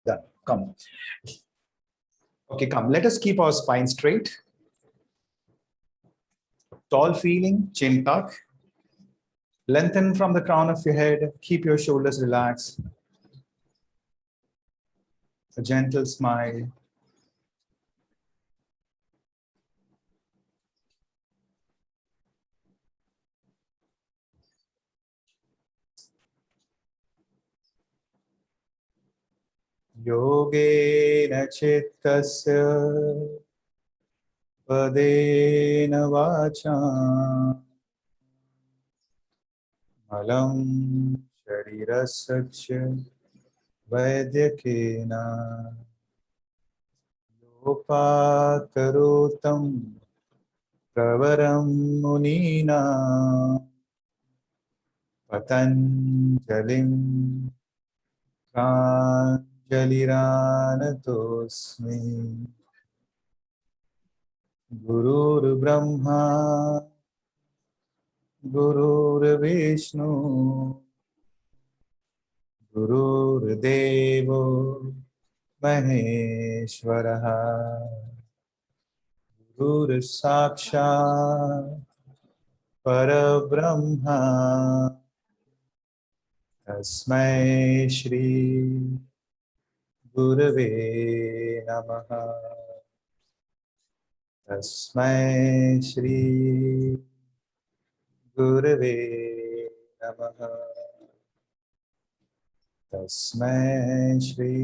Done. Come. Okay, come. Let us keep our spine straight. Tall feeling, chin tuck. Lengthen from the crown of your head. Keep your shoulders relaxed. A gentle smile. Yogena chittasya padena vacha malam sharirasya vaidyakena upakarotam pravaram munina patanjalim pranjaliranatosmi Gurur Brahma Gurur Vishnu Gurur Devo Maheshwaraha Guru Sakshat Parabrahma Tasmai Shri Gurave Namaha Tasmai Shri Gurave Namaha Tasmai Shri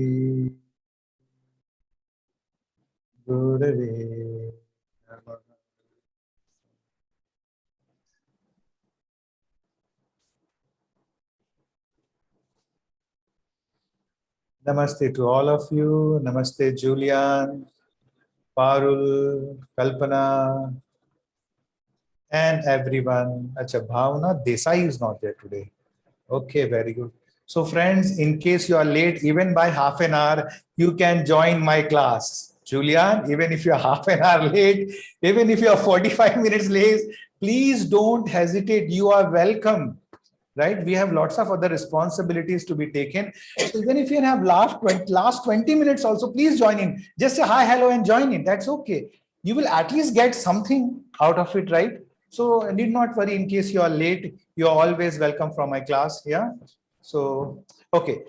Gurave Namaha. Namaste to all of you. Namaste, Julian, Parul, Kalpana, and everyone. Acha, Bhavna Desai is not there today. Okay, very good. So friends, in case you are late, even by half an hour, you can join my class. Julian, even if you are half an hour late, even if you are 45 minutes late, please don't hesitate. You are welcome. Right? We have lots of other responsibilities to be taken. So even if you have last 20 minutes also, please join in. Just say hi, hello, and join in. That's okay. You will at least get something out of it, right? So need not worry in case you are late. You are always welcome from my class. Yeah. So, okay.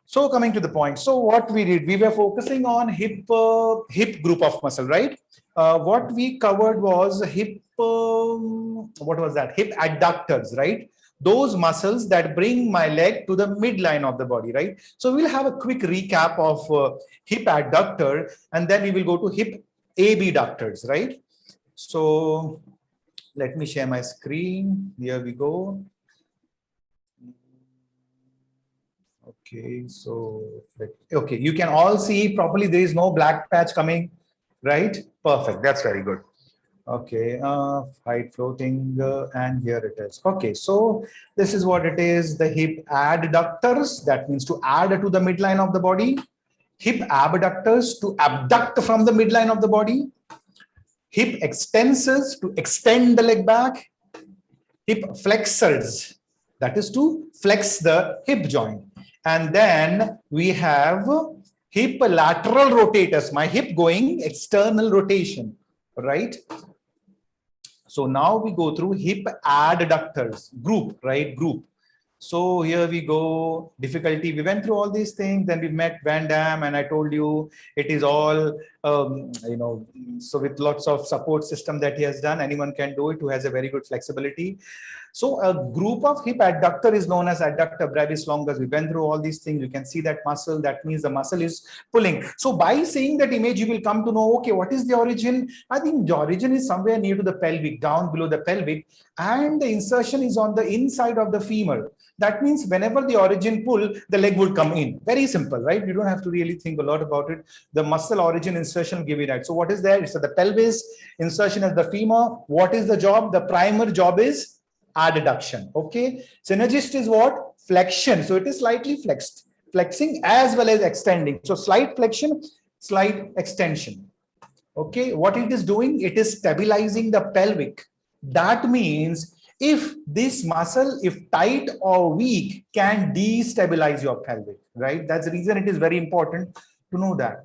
So coming to the point. So what we did, we were focusing on hip group of muscle, right? What we covered was hip, what was that? Hip adductors, right? Those muscles that bring my leg to the midline of the body, right? So we'll have a quick recap of hip adductor, and then we will go to hip abductors, right? So let me share my screen. Here we go. Okay, so okay, you can all see properly. There is no black patch coming, right? Perfect. That's very good. Okay, height floating, and here it is. Okay, so this is what it is. The hip adductors, that means to add to the midline of the body. Hip abductors, to abduct from the midline of the body. Hip extensors, to extend the leg back. Hip flexors, that is to flex the hip joint. And then we have hip lateral rotators, my hip going external rotation, right? So now we go through hip adductors group, right? Group. So here we go. Difficulty. We went through all these things. Then we met Van Damme, and I told you it is all, so with lots of support system that he has done, anyone can do it who has a very good flexibility. So a group of hip adductor is known as adductor brevis longus. We went through all these things. You can see that muscle. That means the muscle is pulling. So by seeing that image, you will come to know, okay, what is the origin? I think the origin is somewhere near to the pelvic, down below the pelvic, and the insertion is on the inside of the femur. That means whenever the origin pull, the leg would come in. Very simple, right? You don't have to really think a lot about it. The muscle origin insertion will give you that. So what is there? It's at the pelvis, insertion at the femur. What is the job? The primary job is adduction. Okay. Synergist is what? Flexion. So it is slightly flexed, flexing as well as extending. So slight flexion, slight extension. Okay. What it is doing? It is stabilizing the pelvic. That means if this muscle, if tight or weak, can destabilize your pelvic, right? That's the reason it is very important to know that.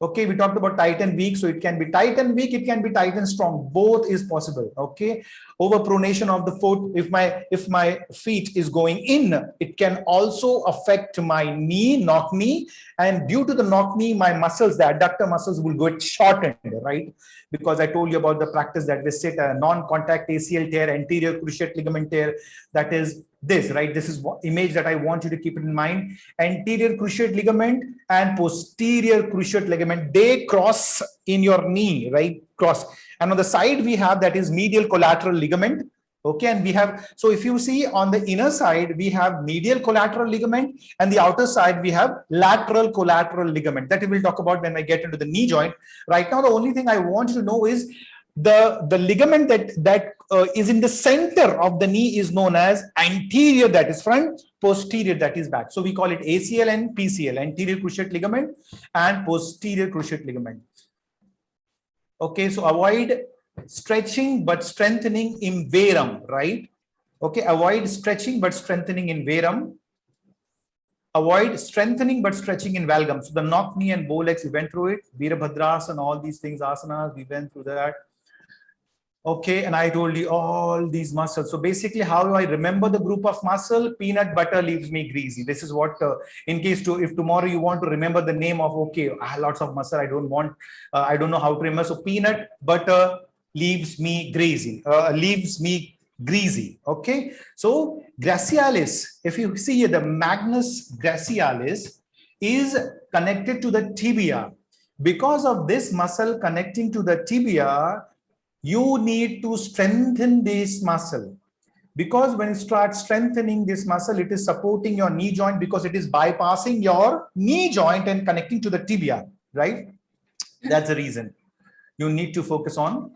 Okay, we talked about tight and weak, so it can be tight and weak, it can be tight and strong, both is possible. Okay, overpronation of the foot, if my feet is going in, it can also affect my knee, knock knee, and due to the knock knee, my muscles, the adductor muscles will get shortened, right? Because I told you about the practice that we sit a non-contact ACL tear, anterior cruciate ligament tear, that is this, right? This is what image that I want you to keep it in mind. Anterior cruciate ligament and posterior cruciate ligament, they cross in your knee, right? Cross. And on the side we have that is medial collateral ligament. Okay, and we have, so if you see on the inner side, we have medial collateral ligament, and the outer side we have lateral collateral ligament. That we will talk about when I get into the knee joint. Right now, the only thing I want you to know is the ligament that is in the center of the knee is known as anterior, that is front, posterior, that is back. So we call it ACL and PCL, anterior cruciate ligament and posterior cruciate ligament. Okay, so avoid stretching but strengthening in verum, right? Okay, avoid stretching but strengthening in verum. Avoid strengthening but stretching in valgum. So the knock knee and bow legs, we went through it. Virabhadrasana, all these things, asanas, we went through that. Okay, and I told you all these muscles. So basically, how do I remember the group of muscle? Peanut butter leaves me greasy. This is what, in case to, if tomorrow you want to remember the name of, okay, I have lots of muscle, I don't want, I don't know how to remember. So peanut butter leaves me greasy, Okay, so gracialis, if you see here, the magnus gracialis is connected to the tibia. Because of this muscle connecting to the tibia, you need to strengthen this muscle, because when you start strengthening this muscle, it is supporting your knee joint, because it is bypassing your knee joint and connecting to the tibia, right? That's the reason you need to focus on.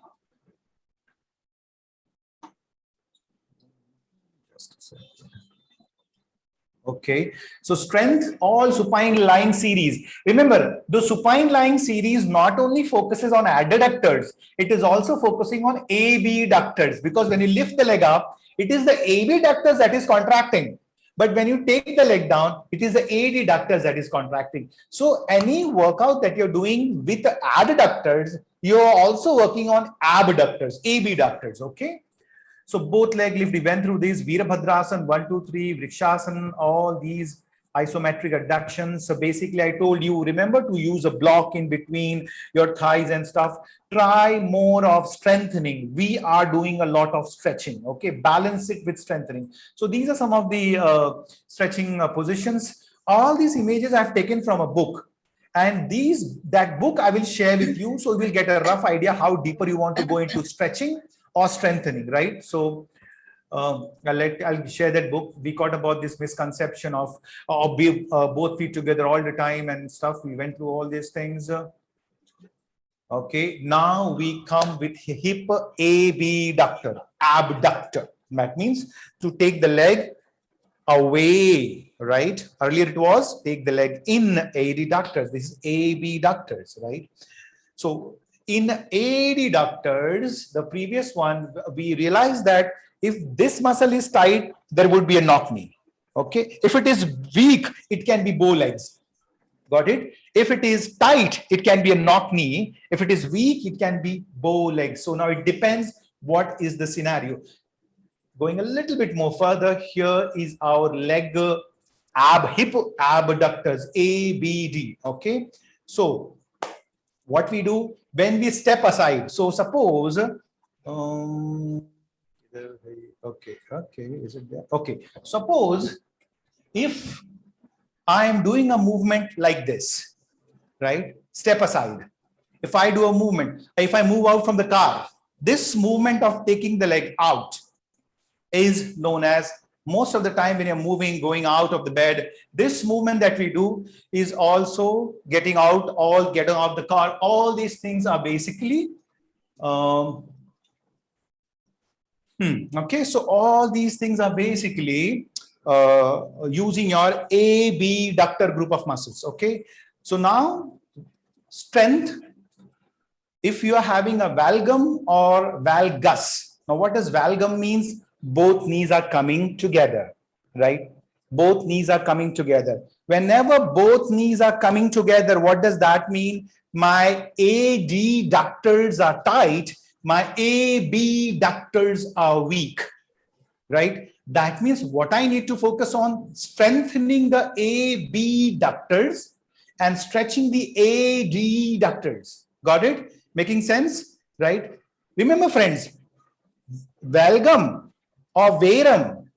Okay, so strength, all supine lying series. Remember, the supine lying series not only focuses on adductors, it is also focusing on abductors, because when you lift the leg up, it is the abductors that is contracting. But when you take the leg down, it is the adductors that is contracting. So any workout that you're doing with the adductors, you're also working on abductors, okay? So both leg lift, we went through these Virabhadrasana, 1, 2, 3, Vrikshasana, all these isometric adductions. So basically I told you, remember to use a block in between your thighs and stuff. Try more of strengthening. We are doing a lot of stretching, okay? Balance it with strengthening. So these are some of the stretching positions. All these images I've taken from a book. And that book I will share with you, so you will get a rough idea how deeper you want to go into stretching or strengthening, right? So I'll share that book. We got about this misconception of both feet together all the time and stuff. We went through all these things. Okay, now we come with hip abductor. That means to take the leg away, right? Earlier it was take the leg in, adductors. This is abductors, right? So in adductors, the previous one, we realized that if this muscle is tight, there would be a knock knee. Okay. If it is weak, it can be bow legs. Got it? If it is tight, it can be a knock knee. If it is weak, it can be bow legs. So now it depends what is the scenario. Going a little bit more further, here is our leg hip abductors, ABD. Okay. So what we do when we step aside. So suppose, is it there? Okay. Suppose if I am doing a movement like this, right? Step aside. If I do a movement, if I move out from the car, this movement of taking the leg out is known as, most of the time when you're moving, going out of the bed, this movement that we do is also getting out, all getting off the car. All these things are basically, okay, so all these things are basically using your abductor group of muscles, okay? So now, strength, if you are having a valgum or valgus. Now what does valgum means? Both knees are coming together, right? Both knees are coming together. Whenever both knees are coming together, what does that mean? My adductors are tight, my abductors are weak, right? That means what I need to focus on, strengthening the abductors and stretching the adductors. Got it? Making sense, right? Remember, friends, valgum or varum,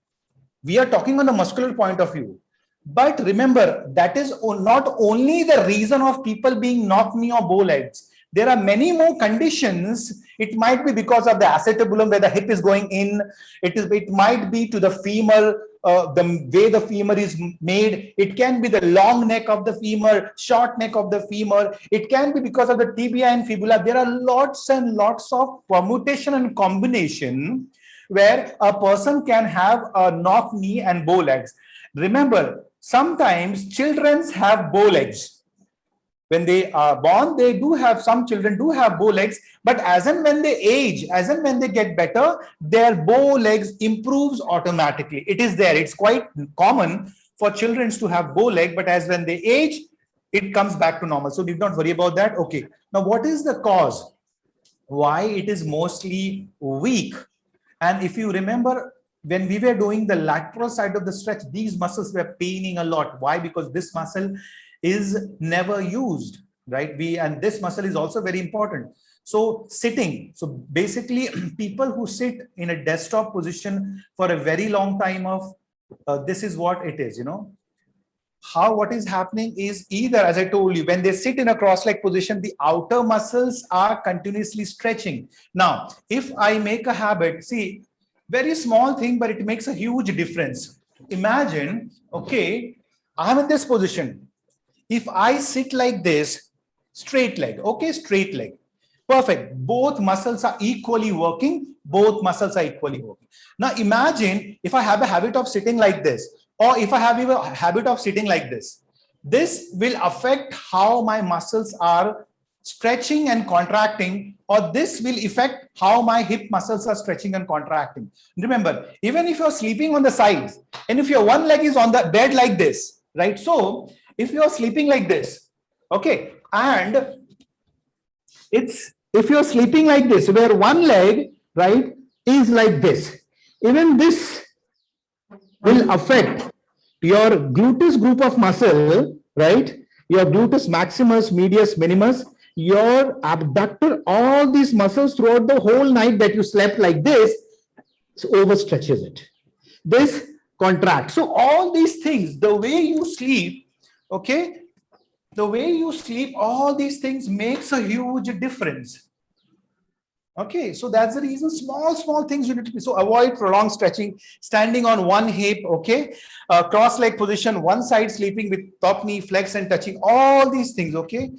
we are talking on a muscular point of view. But remember, that is not only the reason of people being knock knee or bow legs. There are many more conditions. It might be because of the acetabulum where the hip is going in. It might be to the femur, the way the femur is made. It can be the long neck of the femur, short neck of the femur. It can be because of the tibia and fibula. There are lots and lots of permutation and combination where a person can have a knock knee and bow legs. Remember, sometimes children have bow legs. When they are born, they do have, some children do have bow legs, but as and when they age, as and when they get better, their bow legs improves automatically. It is there. It's quite common for children to have bow leg, but as when they age, it comes back to normal. So do not worry about that. Okay. Now, what is the cause? Why it is mostly weak? And if you remember, when we were doing the lateral side of the stretch, these muscles were paining a lot. Why? Because this muscle is never used, right? And this muscle is also very important. So sitting, so basically people who sit in a desktop position for a very long time of, this is what it is, you know. What is happening is either, as I told you, when they sit in a cross-leg position, the outer muscles are continuously stretching. Now, if I make a habit, see, very small thing, but it makes a huge difference. Imagine, okay, I'm in this position. If I sit like this, straight leg, okay, straight leg, perfect. Both muscles are equally working. Both muscles are equally working. Now, imagine if I have a habit of sitting like this, or if I have a habit of sitting like this, this will affect how my muscles are stretching and contracting, or this will affect how my hip muscles are stretching and contracting. Remember, even if you're sleeping on the sides, and if your one leg is on the bed like this, right? So if you're sleeping like this, okay, and if you're sleeping like this, where one leg, right, is like this, even this will affect your gluteus group of muscle, right? Your gluteus maximus, medius, minimus, your abductor, all these muscles throughout the whole night that you slept like this, overstretches it. This contracts. So all these things, the way you sleep, okay, the way you sleep, all these things makes a huge difference. Okay, so that's the reason. Small things you need to be. So avoid prolonged stretching, standing on one hip, okay, cross leg position, one side sleeping with top knee flex and touching, all these things, okay.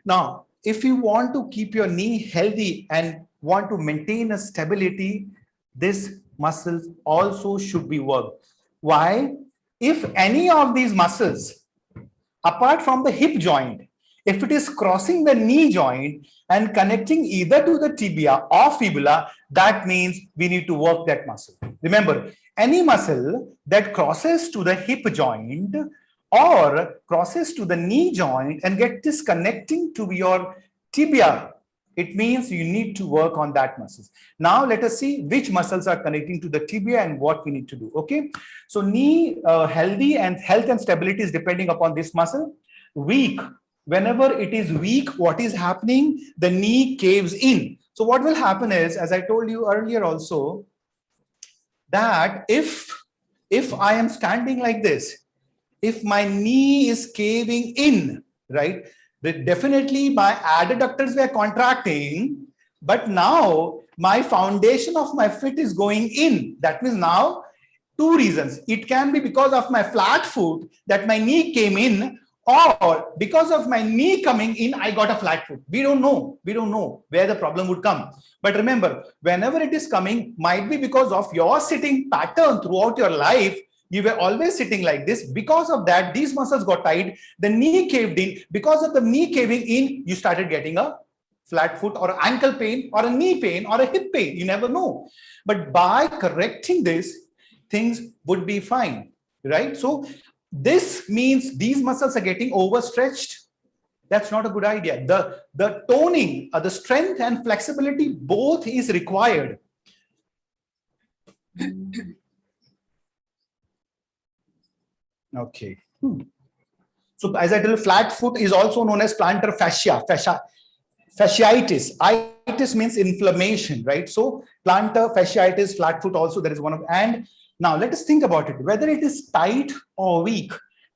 Now, if you want to keep your knee healthy and want to maintain a stability, this muscles also should be worked. Why? If any of these muscles, apart from the hip joint, if it is crossing the knee joint and connecting either to the tibia or fibula, that means we need to work that muscle. Remember, any muscle that crosses to the hip joint or crosses to the knee joint and get disconnecting to your tibia, it means you need to work on that muscles. Now let us see which muscles are connecting to the tibia and what we need to do. Okay, so knee healthy and health and stability is depending upon this muscle. Weak, whenever it is weak, what is happening? The knee caves in. So what will happen is, as I told you earlier also, that if I am standing like this, if my knee is caving in, right, definitely my adductors were contracting, but now my foundation of my foot is going in. That means now two reasons. It can be because of my flat foot that my knee came in, or because of my knee coming in, I got a flat foot. We don't know. We don't know where the problem would come. But remember, whenever it is coming, might be because of your sitting pattern throughout your life. You were always sitting like this. Because of that, these muscles got tight. The knee caved in. Because of the knee caving in, you started getting a flat foot or ankle pain or a knee pain or a hip pain. You never know. But by correcting this, things would be fine, right? So this means these muscles are getting overstretched. That's not a good idea. The toning, the strength and flexibility, both is required. Okay. So as I tell you, flat foot is also known as plantar fascia, fasciitis. Itis means inflammation, right? So plantar fasciitis, flat foot also, there is one of, and now let us think about it. Whether it is tight or weak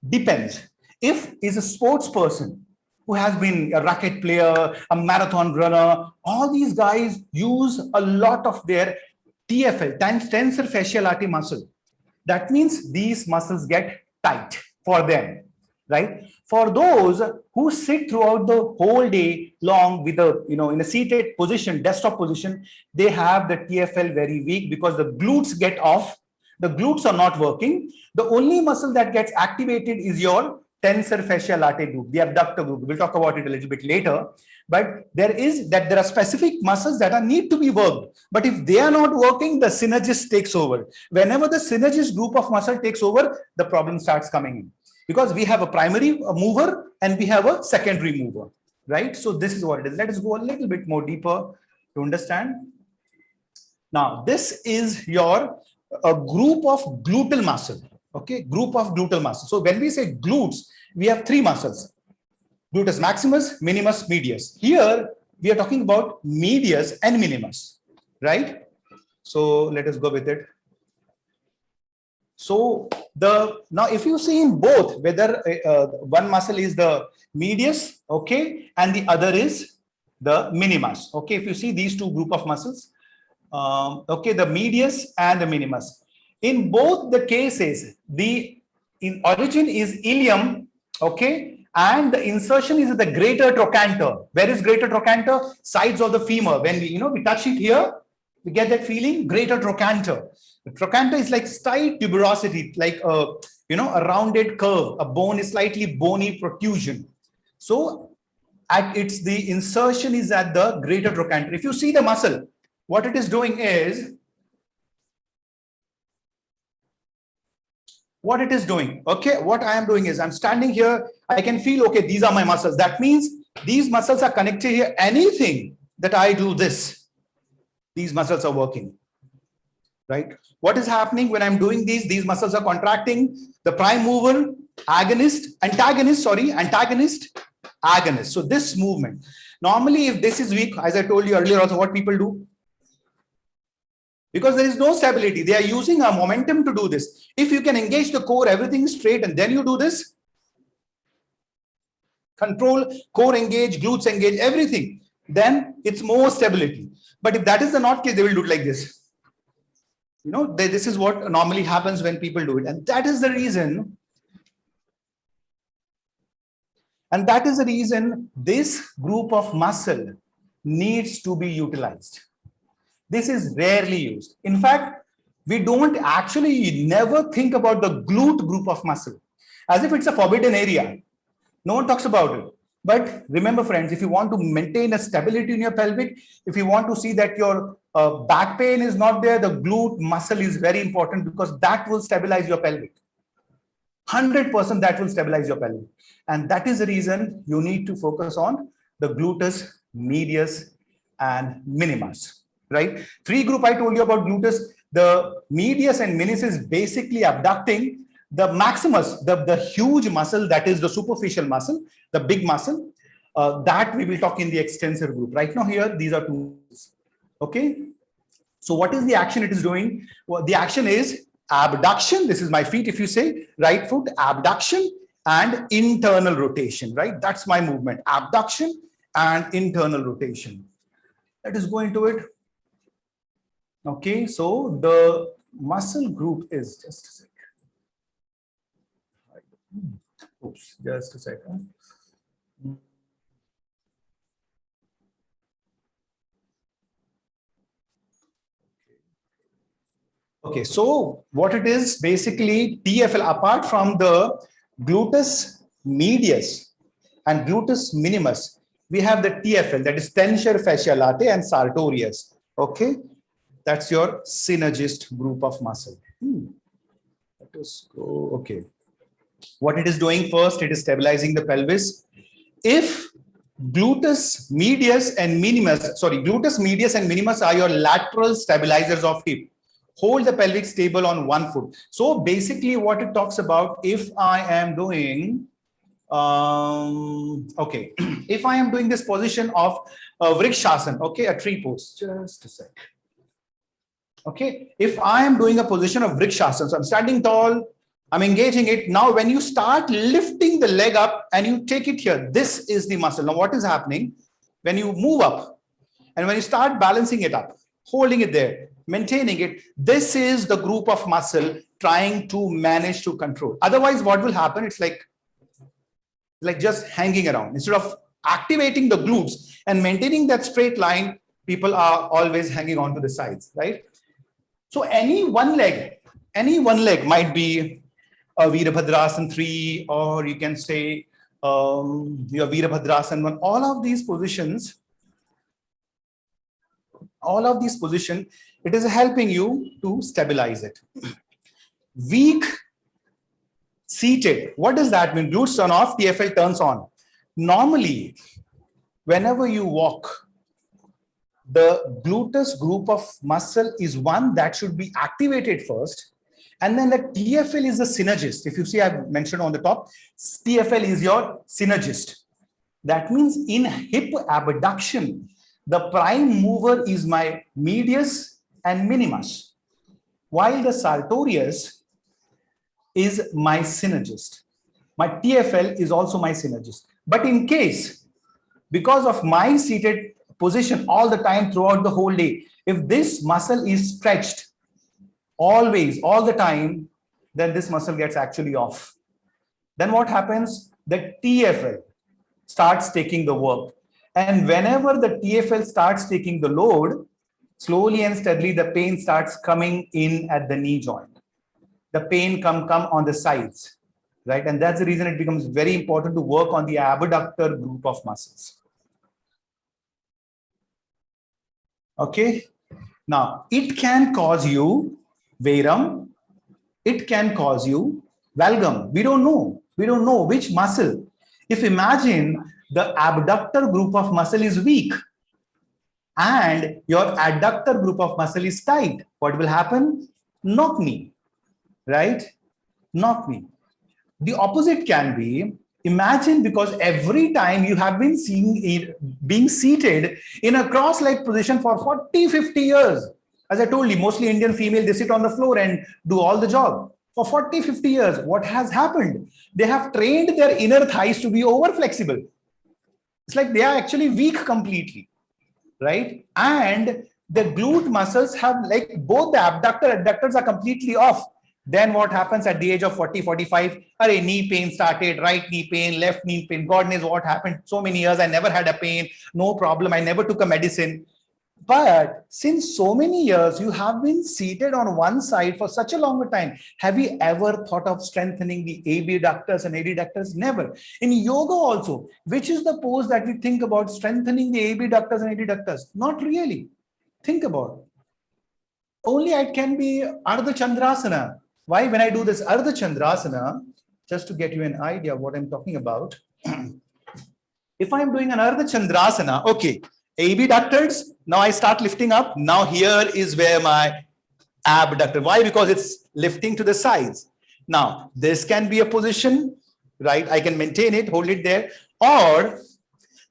depends. If is a sports person who has been a racket player, a marathon runner, all these guys use a lot of their TFL, tensor fascial latae muscle. That means these muscles get tight for them, right? For those who sit throughout the whole day long with a, in a seated position, desktop position, they have the TFL very weak because the glutes get off. The glutes are not working. The only muscle that gets activated is your tensor fascial latae group, the abductor group. We'll talk about it a little bit later. But there are specific muscles that need to be worked. But if they are not working, the synergist takes over. Whenever the synergist group of muscle takes over, the problem starts coming in. Because we have a primary mover and we have a secondary mover, right? So this is what it is. Let us go a little bit more deeper to understand. Now, this is a group of gluteal muscle. Okay, group of gluteal muscle. So when we say glutes, we have three muscles: gluteus maximus, minimus, medius. Here we are talking about medius and minimus, right? So let us go with it. So now if you see in both, whether one muscle is the medius, okay, and the other is the minimus. Okay, if you see these two group of muscles, okay, the medius and the minimus. In both the cases, the origin is ilium, okay, and the insertion is the greater trochanter. Where is greater trochanter? Sides of the femur. When we touch it here, we get that feeling, greater trochanter. The trochanter is like slight tuberosity, like a rounded curve. A bone is slightly bony protrusion. So the insertion is at the greater trochanter. If you see the muscle, what it is doing is, okay, what I am doing is I'm standing here, I can feel, okay, these are my muscles. That means these muscles are connected here. Anything that I do this, these muscles are working, right? What is happening when I'm doing these muscles are contracting. The prime mover, antagonist, agonist. So this movement, normally if this is weak, as I told you earlier also, what people do? Because there is no stability, they are using a momentum to do this. If you can engage the core, everything is straight, and then you do this, control, core engage, glutes engage, everything, then it's more stability. But if that is the not case, they will do it like this. This is what normally happens when people do it. And that is the reason. And that is the reason this group of muscle needs to be utilized. This is rarely used. In fact, we don't actually never think about the glute group of muscle as if it's a forbidden area. No one talks about it. But remember, friends, if you want to maintain a stability in your pelvic, if you want to see that your back pain is not there, the glute muscle is very important because that will stabilize your pelvic. 100% that will stabilize your pelvic. And that is the reason you need to focus on the gluteus, medius, and minimus. Right? Three group I told you about gluteus. The medius and minimus is basically abducting. The maximus, the huge muscle, that is the superficial muscle, the big muscle, that we will talk in the extensor group. Right now here, these are two. Okay. So what is the action it is doing? Well, the action is abduction. This is my feet. If you say right foot, abduction and internal rotation, right? That's my movement, abduction and internal rotation. Let us go into it. Okay, so the muscle group is just a second. Oops, just a second. Okay, so what it is basically TFL, apart from the gluteus medius and gluteus minimus, we have the TFL, that is tensor fasciae latae and Sartorius. Okay, that's your synergist group of muscle. Let us go. Okay. What it is doing first, it is stabilizing the pelvis. If gluteus medius and minimus, sorry, gluteus medius and minimus are your lateral stabilizers of hip. Hold the pelvic stable on one foot. So basically what it talks about, if I am doing, okay, if I am doing this position of vrikshasana, okay, a tree pose, just a sec. Okay, if I am doing a position of vrikshasana, so I'm standing tall, I'm engaging it. Now, when you start lifting the leg up and you take it here, this is the muscle. Now, what is happening? When you move up and when you start balancing it up, holding it there, maintaining it, this is the group of muscle trying to manage to control. Otherwise, what will happen? It's like just hanging around. Instead of activating the glutes and maintaining that straight line, people are always hanging on to the sides, right? So any one leg might be a Virabhadrasana 3, or you can say your Virabhadrasana 1. All of these positions, it is helping you to stabilize it. Weak seated. What does that mean? Glutes turn off, TFL turns on. Normally, whenever you walk, the gluteus group of muscle is one that should be activated first. And then the TFL is the synergist. If you see, I've mentioned on the top, TFL is your synergist. That means in hip abduction, the prime mover is my medius and minimus, while the Sartorius is my synergist. My TFL is also my synergist. But in case, because of my seated position all the time throughout the whole day, if this muscle is stretched always, all the time, then this muscle gets actually off. Then what happens? The TFL starts taking the work. And whenever the TFL starts taking the load, slowly and steadily, the pain starts coming in at the knee joint. The pain come on the sides, right? And that's the reason it becomes very important to work on the abductor group of muscles. Okay. Now, it can cause you varum. It can cause you valgum. We don't know. We don't know which muscle. If imagine the abductor group of muscle is weak and your adductor group of muscle is tight, what will happen? Knock knee, right? Knock knee. The opposite can be, imagine, because every time you have been being seated in a cross-leg position for 40, 50 years. As I told you, mostly Indian female, they sit on the floor and do all the job. For 40, 50 years, what has happened? They have trained their inner thighs to be over flexible. It's like they are actually weak completely, right? And the glute muscles have, like, both the adductors are completely off. Then what happens at the age of 40, 45? Knee pain started, right knee pain, left knee pain. God knows what happened. So many years, I never had a pain, no problem. I never took a medicine. But since so many years, you have been seated on one side for such a long time. Have you ever thought of strengthening the abductors and adductors? Never. In yoga also, which is the pose that we think about strengthening the abductors and adductors? Not really. Think about it. Only it can be Ardha Chandrasana. Why? When I do this Ardha Chandrasana, just to get you an idea of what I'm talking about, if I'm doing an Ardha Chandrasana, okay, abductors, now I start lifting up. Now here is where my abductor. Why? Because it's lifting to the sides. Now, this can be a position, right? I can maintain it, hold it there. Or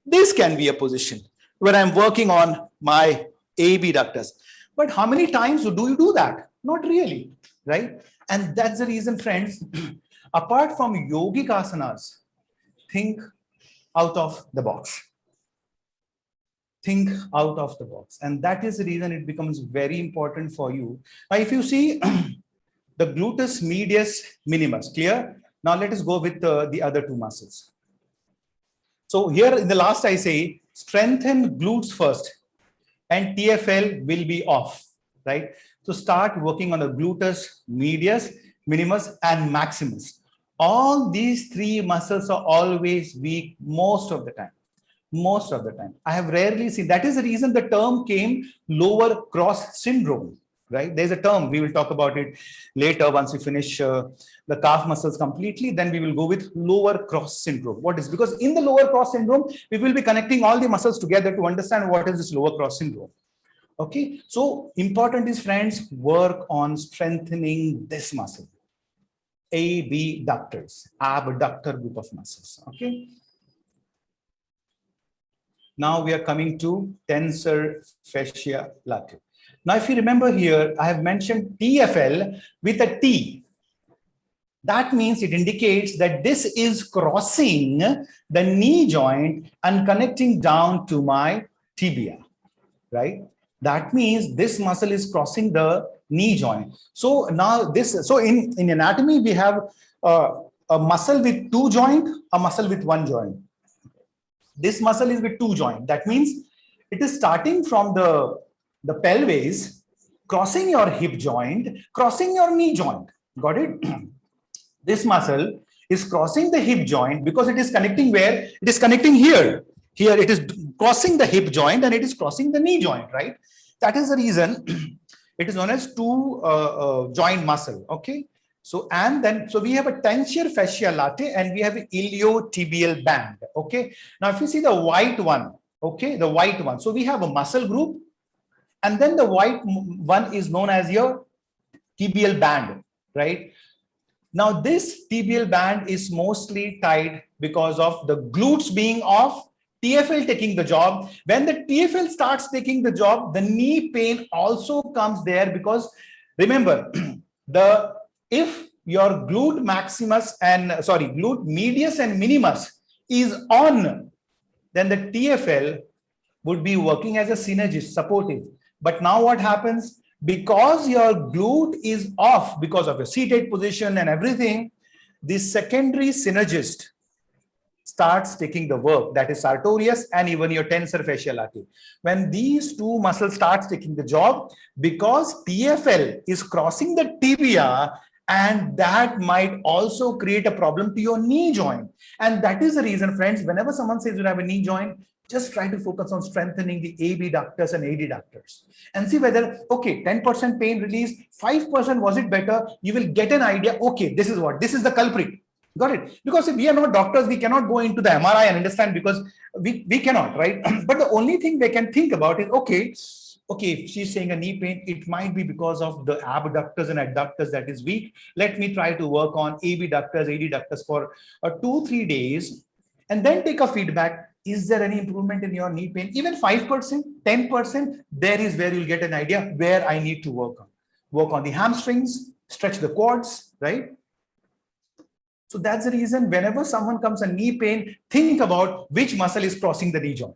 this can be a position where I'm working on my abductors. But how many times do you do that? Not really, right? And that's the reason, friends, apart from yogic asanas, think out of the box. Think out of the box. And that is the reason it becomes very important for you. Now, if you see the gluteus medius minimus, clear? Now let us go with the other two muscles. So here in the last, I say, strengthen glutes first and TFL will be off, right? So start working on the gluteus medius, minimus, and maximus. All these three muscles are always weak most of the time. Most of the time. I have rarely seen. That is the reason the term came lower cross syndrome. right? There's a term, we will talk about it later once we finish the calf muscles completely. Then we will go with lower cross syndrome. What is? Because in the lower cross syndrome, we will be connecting all the muscles together to understand what is this lower cross syndrome. Okay, so important is, friends, work on strengthening this muscle, abductors, abductor group of muscles. Okay, now we are coming to tensor fascia latae. Now, if you remember here, I have mentioned TFL with a T. That means it indicates that this is crossing the knee joint and connecting down to my tibia, right? That means this muscle is crossing the knee joint. So now in anatomy, we have a muscle with two joints, a muscle with one joint. This muscle is with two joints. That means it is starting from the pelvis, crossing your hip joint, crossing your knee joint. Got it? This muscle is crossing the hip joint because it is connecting where? It is connecting here. Here it is crossing the hip joint and it is crossing the knee joint, right? That is the reason it is known as two joint muscle. Okay. So we have a tensor fascia latae and we have an iliotibial band. Okay. Now, if you see the white one, okay, the white one. So we have a muscle group, and then the white one is known as your tibial band, right? Now, this tibial band is mostly tied because of the glutes being off, TFL taking the job. When the TFL starts taking the job, the knee pain also comes there because remember, if your glute medius and minimus is on, then the TFL would be working as a synergist, supportive. But now what happens? Because your glute is off because of your seated position and everything, the secondary synergist starts taking the work, that is Sartorius and even your tensor fascia latae. When these two muscles starts taking the job, because TFL is crossing the tibia, and that might also create a problem to your knee joint. And that is the reason, friends, whenever someone says you have a knee joint, just try to focus on strengthening the abductors and adductors and see whether, okay, 10% pain release, 5% was it better? You will get an idea. Okay, this is the culprit. Got it? Because if we are not doctors, we cannot go into the MRI and understand, because we cannot, right? But the only thing they can think about is, okay, if she's saying a knee pain, it might be because of the abductors and adductors that is weak. Let me try to work on abductors, adductors for 2-3 days and then take a feedback. Is there any improvement in your knee pain? Even 5%, 10%, there is where you'll get an idea where I need to work on. Work on the hamstrings, stretch the quads, right? So that's the reason whenever someone comes a knee pain, think about which muscle is crossing the knee joint.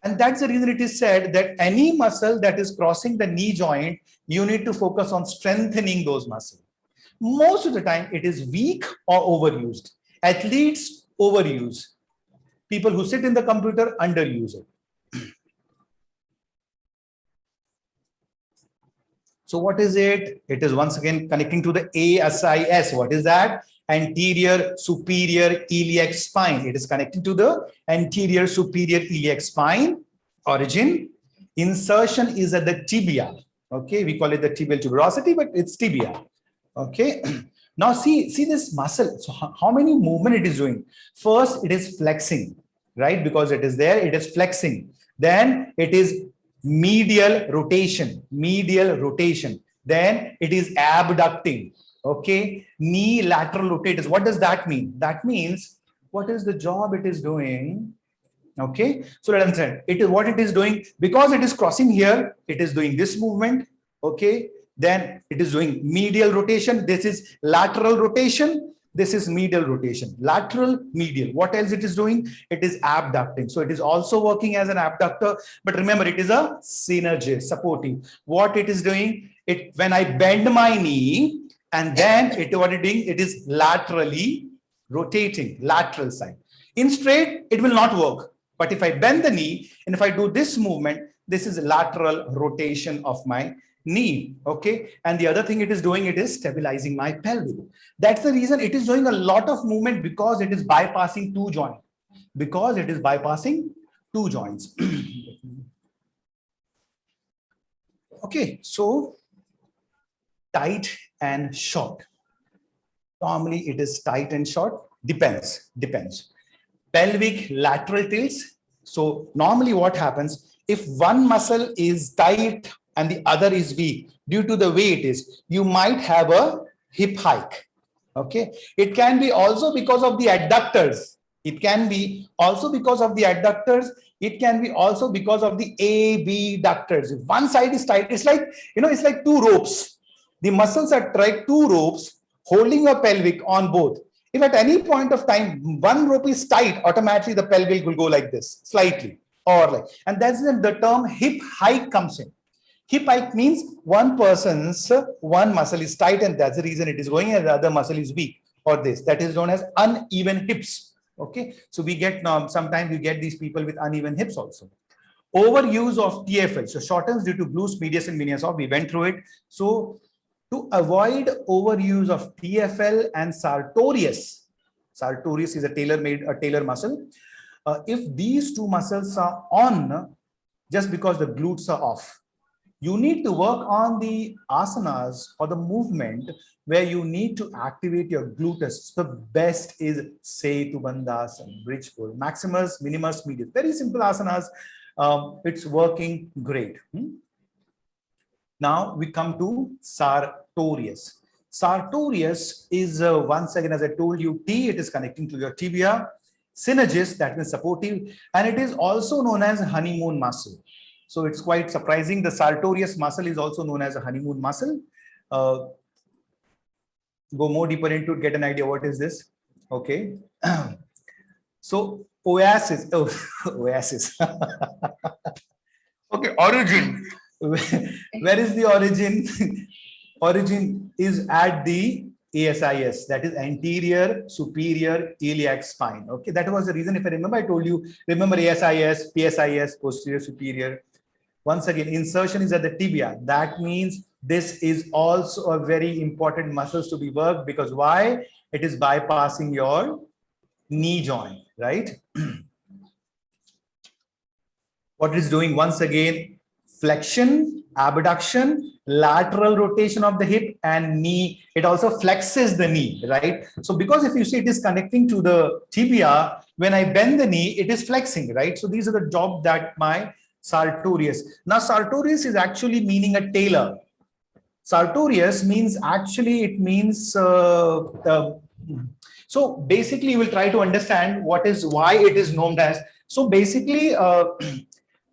And that's the reason it is said that any muscle that is crossing the knee joint, you need to focus on strengthening those muscles. Most of the time, it is weak or overused. Athletes overuse. People who sit in the computer underuse it. So what is it? It is once again connecting to the ASIS. What is that? Anterior superior iliac spine. It is connecting to the anterior superior iliac spine origin. Insertion is at the tibia. Okay, we call it the tibial tuberosity, but it's tibia. Okay. Now see this muscle. So how many movement it is doing? First, it is flexing, right? Because it is there, it is flexing. Then it is medial rotation. Then it is abducting. Okay, knee lateral rotators. What does that mean? That means what is the job it is doing? Okay, so let's understand. It is what it is doing, because it is crossing here. It is doing this movement. Okay, then it is doing medial rotation. This is lateral rotation. This is medial rotation. Lateral, medial. What else it is doing? It is abducting. So it is also working as an abductor. But remember, it is a synergist, supporting. What it is doing? When I bend my knee, and then what it doing? It is laterally rotating, lateral side. In straight, it will not work. But if I bend the knee and if I do this movement, this is lateral rotation of my knee. Okay. And the other thing it is doing, it is stabilizing my pelvic. That's the reason it is doing a lot of movement, because it is bypassing two joints. Okay, so tight and short. Normally it is tight and short. Depends. Pelvic lateral tilts. So normally what happens if one muscle is tight and the other is weak due to the way it is, you might have a hip hike. Okay, it can be also because of the adductors. It can be also because of the adductors. It can be also because of the abductors. If one side is tight, it's like, it's like two ropes. The muscles are like two ropes holding a pelvic on both. If at any point of time one rope is tight, automatically the pelvic will go like this, slightly, or like, and that's when the term hip hike comes in. Hip hike means one person's one muscle is tight and that's the reason it is going, and the other muscle is weak, or this. That is known as uneven hips. Okay, so we get sometimes you get these people with uneven hips also. Overuse of TFL, so shortens due to Gluteus, Medius, and Minimus. We went through it. So to avoid overuse of TFL and Sartorius, Sartorius is a tailor muscle. If these two muscles are on, just because the glutes are off, you need to work on the asanas or the movement where you need to activate your gluteus. The best is Setu Bandhasana, bridge pull, Maximus, Minimus, Medius. Very simple asanas. It's working great. Now we come to Sartorius. Sartorius is once again, as I told you, T, it is connecting to your tibia. Synergist, that means supportive, and it is also known as honeymoon muscle. So it's quite surprising. The Sartorius muscle is also known as a honeymoon muscle. Go more deeper into it, get an idea what is this. Okay. So oasis. Oh, oasis. Okay, origin. Where is the origin? Origin is at the ASIS, that is anterior superior iliac spine. Okay, that was the reason. If I remember, I told you, remember ASIS, PSIS, posterior superior. Once again, insertion is at the tibia. That means this is also a very important muscles to be worked, because why? It is bypassing your knee joint, right? What it is doing, once again, flexion, abduction, lateral rotation of the hip and knee. It also flexes the knee, right? So because if you see it is connecting to the tibia, when I bend the knee, it is flexing, right? So these are the job that my Sartorius. Now Sartorius is actually meaning a tailor. Sartorius means actually, it means so basically you will try to understand why it is known as. So basically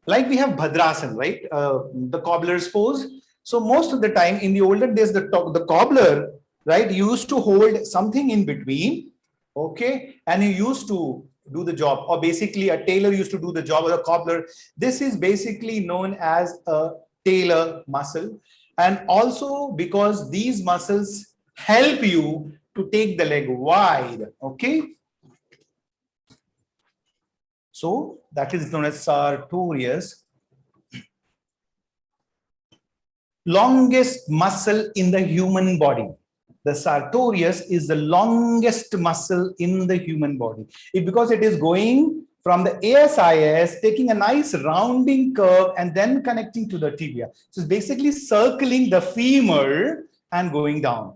like we have Bhadrasana, right? The cobbler's pose. So most of the time in the olden days, the cobbler, right, used to hold something in between, okay, and he used to do the job, or basically a tailor used to do the job of the cobbler. This is basically known as a tailor muscle, and also because these muscles help you to take the leg wide, okay. So that is known as Sartorius. Longest muscle in the human body. The Sartorius is the longest muscle in the human body. Because it is going from the ASIS, taking a nice rounding curve and then connecting to the tibia. So it's basically circling the femur and going down.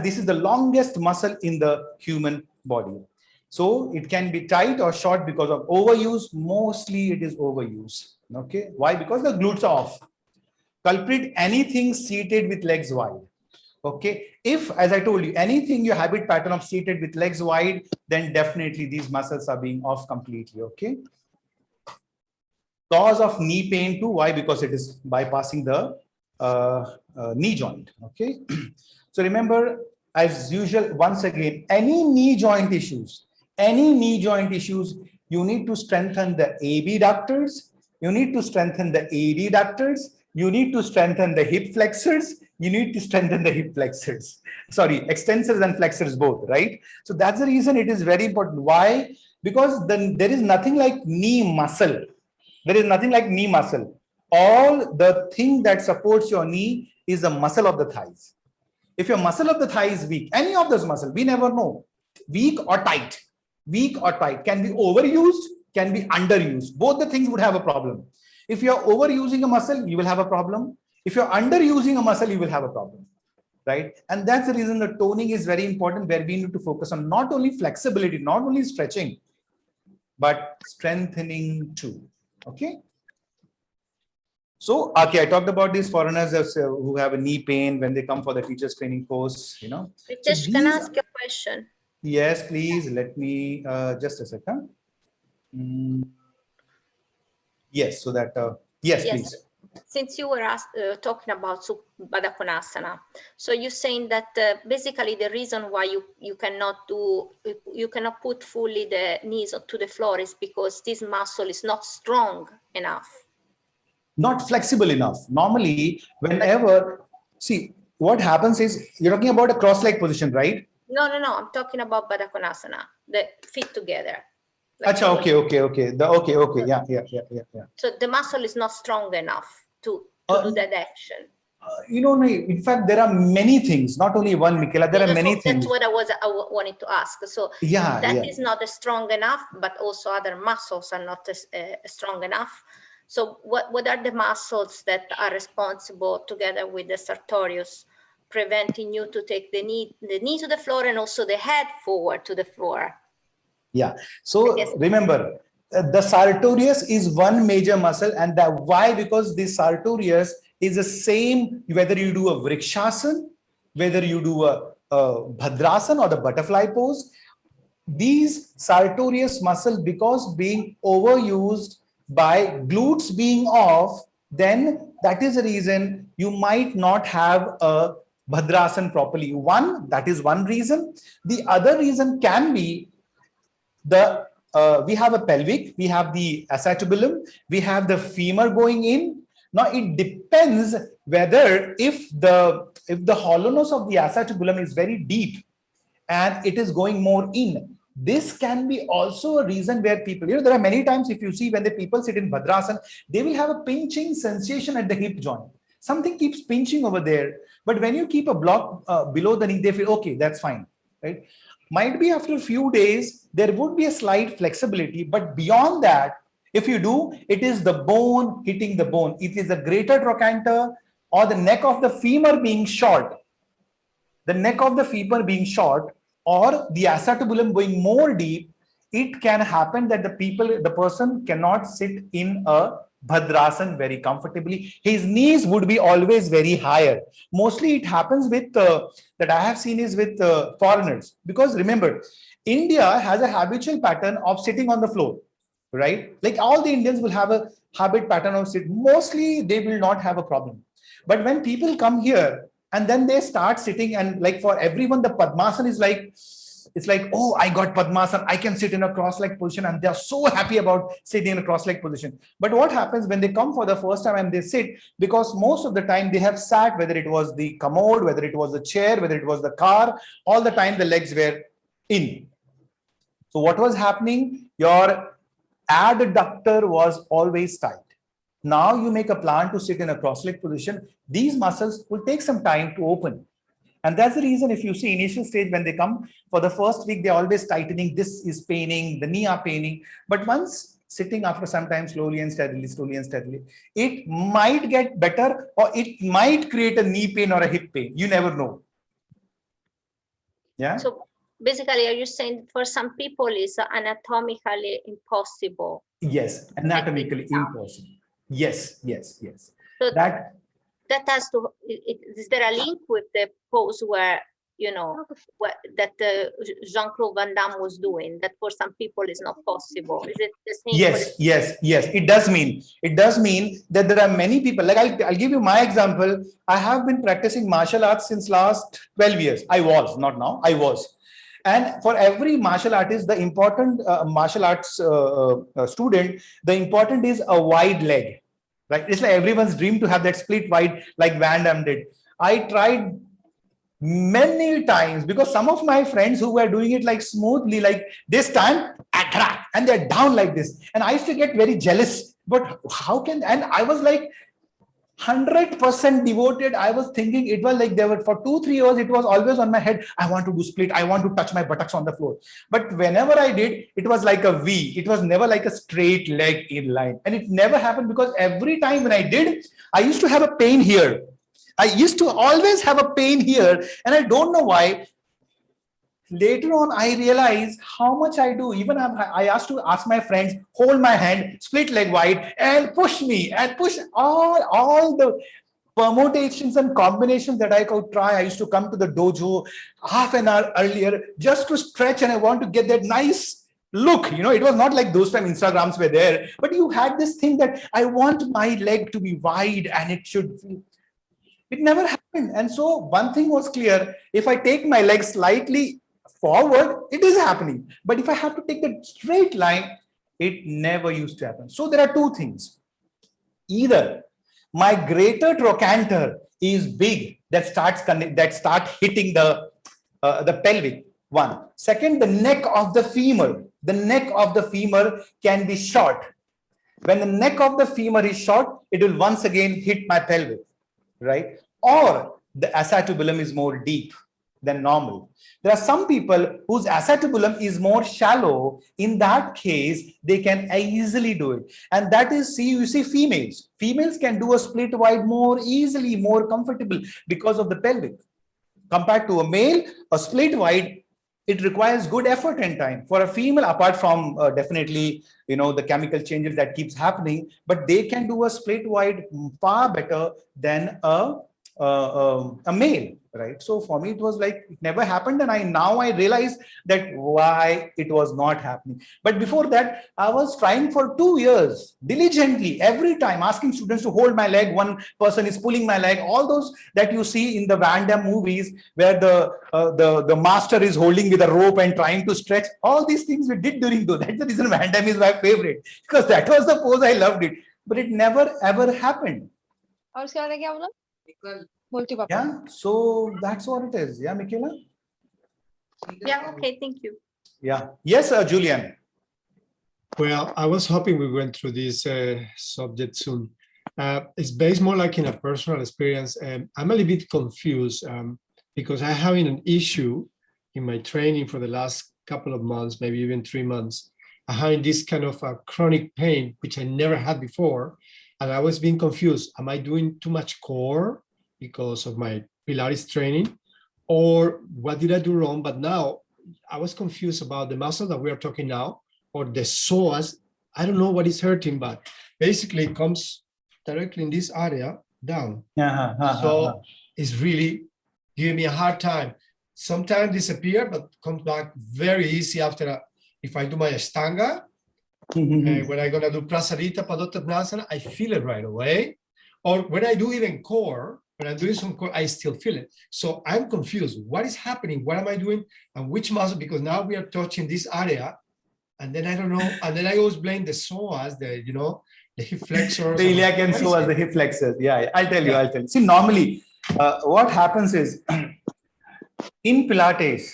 This is the longest muscle in the human body. So it can be tight or short because of overuse. Mostly it is overuse. Okay. Why? Because the glutes are off. Culprit, anything seated with legs wide. Okay. If, as I told you, anything your habit pattern of seated with legs wide, then definitely these muscles are being off completely. Okay. Cause of knee pain too. Why? Because it is bypassing the knee joint. Okay. So remember, as usual, once again, any knee joint issues, you need to strengthen the abductors, you need to strengthen the adductors, you need to strengthen the hip flexors, you need to strengthen the hip flexors. Sorry, extensors and flexors both, right? So that's the reason it is very important. Why? Because then there is nothing like knee muscle. There is nothing like knee muscle. All the thing that supports your knee is the muscle of the thighs. If your muscle of the thigh is weak, any of those muscles, we never know, weak or tight, can be overused, can be underused. Both the things would have a problem. If you are overusing a muscle, you will have a problem. If you're underusing a muscle, you will have a problem, right? And that's the reason the toning is very important, where we need to focus on not only flexibility, not only stretching, but strengthening too. Okay. So, okay, I talked about these foreigners who have a knee pain when they come for the teachers training course, you know. Ritesh, can I ask you a question? Yes, please. Let me just a second. Yes, so that, yes, please. Since you were talking about Baddha Konasana, so you're saying that basically the reason why you cannot put fully the knees to the floor is because this muscle is not strong enough. Not flexible enough. Normally, whenever, see, what happens is, you're talking about a cross-leg position, right? No, I'm talking about Baddha Konasana, the feet together. Like Achha, okay. Yeah. So the muscle is not strong enough to do that action. You know, in fact, there are many things, not only one, Michaela, there are many things. That's what I wanted to ask. So that is not strong enough, but also other muscles are not strong enough. So what are the muscles that are responsible, together with the Sartorius, preventing you to take the knee to the floor and also the head forward to the floor? Yeah. So remember, the Sartorius is one major muscle, and that why? Because the Sartorius is the same whether you do a Vrikshasana, whether you do a Bhadrasana or the butterfly pose. These Sartorius muscle, because being overused by glutes being off, then that is the reason you might not have a Bhadrasana properly. That is one reason. The other reason can be we have a pelvic, we have the acetabulum, we have the femur going in. Now it depends whether if the hollowness of the acetabulum is very deep and it is going more in. This can be also a reason where people, there are many times, if you see when the people sit in Bhadrasana, they will have a pinching sensation at the hip joint. Something keeps pinching over there. But when you keep a block below the knee, they feel, okay, that's fine, right? Might be after a few days, there would be a slight flexibility, but beyond that, if you do, it is the bone hitting the bone. It is the greater trochanter or the neck of the femur being short. The neck of the femur being short or the acetabulum going more deep, it can happen that the person cannot sit in a Bhadrasana very comfortably. His knees would be always very higher. Mostly it happens with, that I have seen is with foreigners. Because remember, India has a habitual pattern of sitting on the floor, right? Like all the Indians will have a habit pattern of sitting. Mostly they will not have a problem. But when people come here and then they start sitting, and like for everyone, the Padmasana is like, it's like, oh, I got Padmasana, I can sit in a cross-leg position, and they're so happy about sitting in a cross-leg position. But what happens when they come for the first time and they sit, because most of the time they have sat, whether it was the commode, whether it was the chair, whether it was the car, all the time the legs were in. So what was happening? Your adductor was always tight. Now you make a plan to sit in a cross-leg position. These muscles will take some time to open. And that's the reason if you see initial stage, when they come for the first week, they're always tightening. This is paining, the knee are paining. But once sitting after some time, slowly and steadily, it might get better, or it might create a knee pain or a hip pain. You never know. Yeah. So basically, are you saying for some people it's anatomically impossible? Yes, anatomically impossible. Yes. So that has to, is there a link with the pose where, that Jean-Claude Van Damme was doing, that for some people is not possible? Is it the same? Yes. It does mean that there are many people, like I'll give you my example. I have been practicing martial arts since last 12 years. I was, not now, I was. And for every martial artist, the important martial arts student, the important is a wide leg. Right? It's like everyone's dream to have that split wide like Van Damme did. I tried many times because some of my friends who were doing it like smoothly, like they stand and they're down like this. And I used to get very jealous. But how can, and I was like, 100% devoted. I was thinking, it was like, there were for 2-3 years, it was always on my head. I want to do split. I want to touch my buttocks on the floor. But whenever I did, it was like a V. It was never like a straight leg in line. And it never happened because every time when I did, I used to have a pain here. I used to always have a pain here. And I don't know why. Later on, I realized how much I do. Even I asked to ask my friends, hold my hand, split leg wide, and push me, and push all the permutations and combinations that I could try. I used to come to the dojo half an hour earlier just to stretch, and I want to get that nice look. You know, it was not like those time Instagrams were there, but you had this thing that I want my leg to be wide and it should. It never happened. And so one thing was clear: if I take my leg slightly forward, it is happening. But if I have to take that straight line, it never used to happen. So there are two things. Either my greater trochanter is big, that start hitting the pelvic. One. Second, the neck of the femur. The neck of the femur can be short. When the neck of the femur is short, it will once again hit my pelvic, right? Or the acetobulum is more deep than normal. There are some people whose acetobulum is more shallow. In that case, they can easily do it. And that is, you see females. Females can do a split wide more easily, more comfortable because of the pelvic. Compared to a male, a split wide, it requires good effort and time. For a female, apart from definitely, you know, the chemical changes that keeps happening, but they can do a split wide far better than a male, right? So for me, it was like it never happened, and now I realize that why it was not happening. But before that, I was trying for 2 years diligently, every time asking students to hold my leg. One person is pulling my leg. All those that you see in the Van Damme movies, where the master is holding with a rope and trying to stretch. All these things we did during those. That's the reason Van Damme is my favorite, because that was the pose I loved it. But it never ever happened. Yeah, so that's what it is. Yeah, Michaela? Yeah, okay, thank you. Yeah. Yes, Julian. Well, I was hoping we went through this subject soon. It's based more like in a personal experience. I'm a little bit confused because I'm having an issue in my training for the last couple of months, maybe even 3 months. I'm having this kind of a chronic pain, which I never had before. And I was being confused. Am I doing too much core because of my Pilates training? Or what did I do wrong? But now I was confused about the muscle that we are talking now, or the psoas. I don't know what is hurting, but basically it comes directly in this area down. So it's really giving me a hard time. Sometimes disappear, but comes back very easy after if I do my Ashtanga. When I'm gonna do Prasarita, Padottanasana, I feel it right away. Or when I do even core, when I'm doing some core, I still feel it. So I'm confused. What is happening? What am I doing? And which muscle? Because now we are touching this area, and then I don't know. And then I always blame the psoas, the hip flexors. The iliac and psoas, the hip flexors. Yeah, I'll tell you. See, normally, what happens is in Pilates,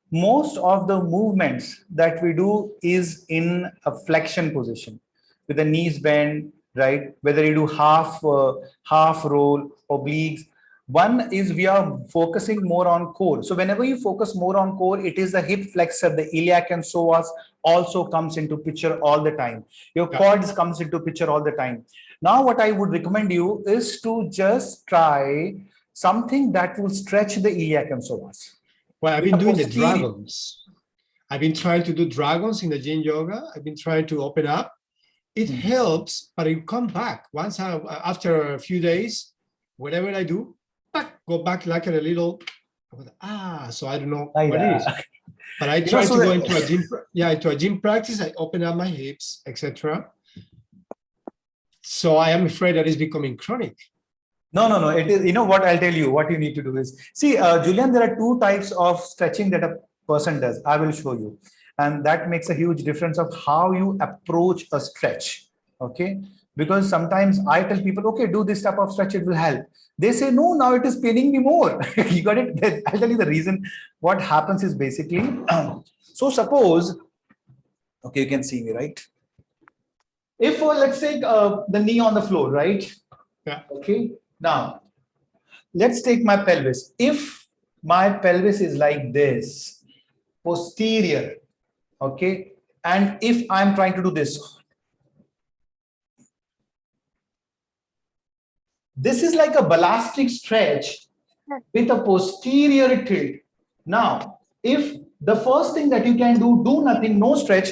most of the movements that we do is in a flexion position with the knees bent, right? Whether you do half roll, obliques. One is we are focusing more on core. So whenever you focus more on core, it is the hip flexor, the iliac and psoas also comes into picture all the time. Your quads comes into picture all the time. Now, what I would recommend you is to just try something that will stretch the iliac and psoas. Well, I've been doing the dragons. I've been trying to do dragons in the yin yoga. I've been trying to open up. It helps, but it comes back. Once after a few days, whatever I do, go back like a little, so I don't know what it is. But I try to go into a gym, into a gym practice. I open up my hips, etc. So I am afraid that it's becoming chronic. No. It is, you know what I'll tell you, what you need to do is, see, Julian, there are 2 types of stretching that a person does. I will show you. And that makes a huge difference of how you approach a stretch. Okay. Because sometimes I tell people, okay, do this type of stretch, it will help. They say, no, now it is paining me more. You got it? I'll tell you the reason. What happens is basically, so suppose, okay, you can see me, right? If let's take the knee on the floor, right? Yeah. Okay. Now, let's take my pelvis. If my pelvis is like this, posterior, okay, and if I'm trying to do this, this is like a ballastic stretch with a posterior tilt. Now, if the first thing that you can do nothing, no stretch,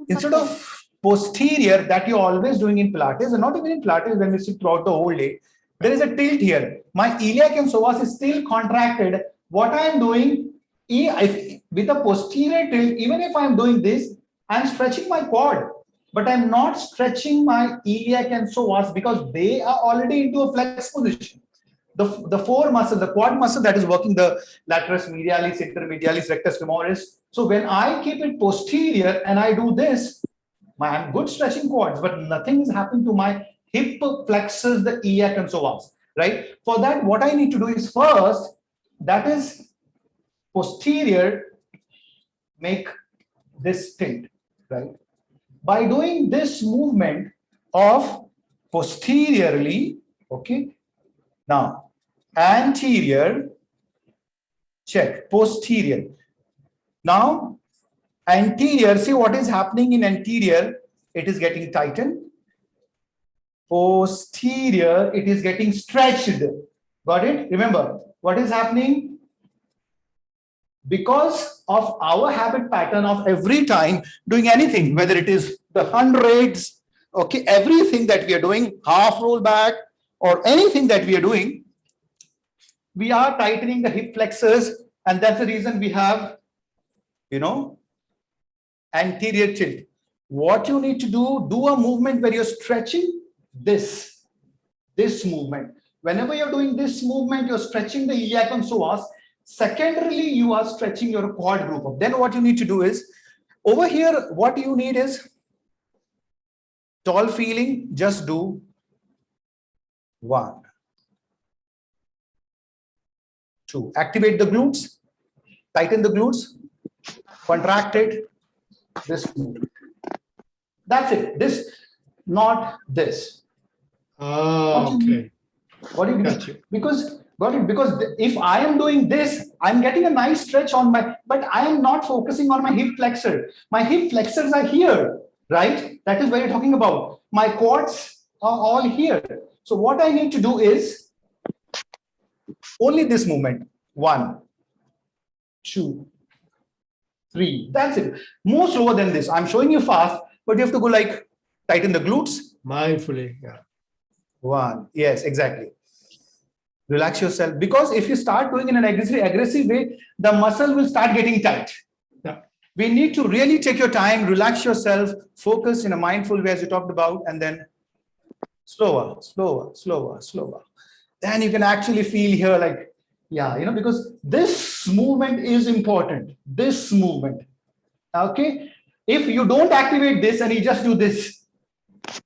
instead of posterior that you're always doing in Pilates, and not even in Pilates when we sit throughout the whole day, there is a tilt here. My iliac and psoas is still contracted. What I am doing, with a posterior tilt, even if I'm doing this, I'm stretching my quad, but I'm not stretching my iliac and psoas because they are already into a flex position. The four muscle, the quad muscle that is working the lateral medialis, intermedialis, rectus femoris. So when I keep it posterior and I do this, I'm good stretching quads, but nothing is happening to my hip flexors, the iliac and psoas, right? For that, what I need to do is first, that is posterior, make this tilt, right? By doing this movement of posteriorly, okay, now anterior, check, posterior. Now anterior, see what is happening in anterior, it is getting tightened. Posterior, it is getting stretched. Got it? Remember, what is happening? Because of our habit pattern of every time doing anything, whether it is the hundreds, okay, everything that we are doing, half roll back or anything that we are doing, we are tightening the hip flexors, and that's the reason we have, anterior tilt. What you need to do a movement where you're stretching this movement. Whenever you're doing this movement, you're stretching the iliac and psoas. Secondarily, you are stretching your quad group up. Then what you need to do is, over here, what you need is tall feeling, just do 1, 2. Activate the glutes, tighten the glutes, contract it, this movement. That's it. This, not this. Okay. What do you mean? Because if I am doing this, I'm getting a nice stretch on my, but I am not focusing on my hip flexor. My hip flexors are here, right? That is what you're talking about. My quads are all here. So what I need to do is only this movement. 1, 2, 3. That's it. More slower than this. I'm showing you fast, but you have to go like tighten the glutes. Mindfully, yeah. 1. Yes, exactly. Relax yourself, because if you start doing in an aggressive way, the muscle will start getting tight. Yeah. We need to really take your time, relax yourself, focus in a mindful way as you talked about, and then slower, slower, slower, slower. Then you can actually feel here like, yeah, because this movement is important. This movement. Okay. If you don't activate this and you just do this,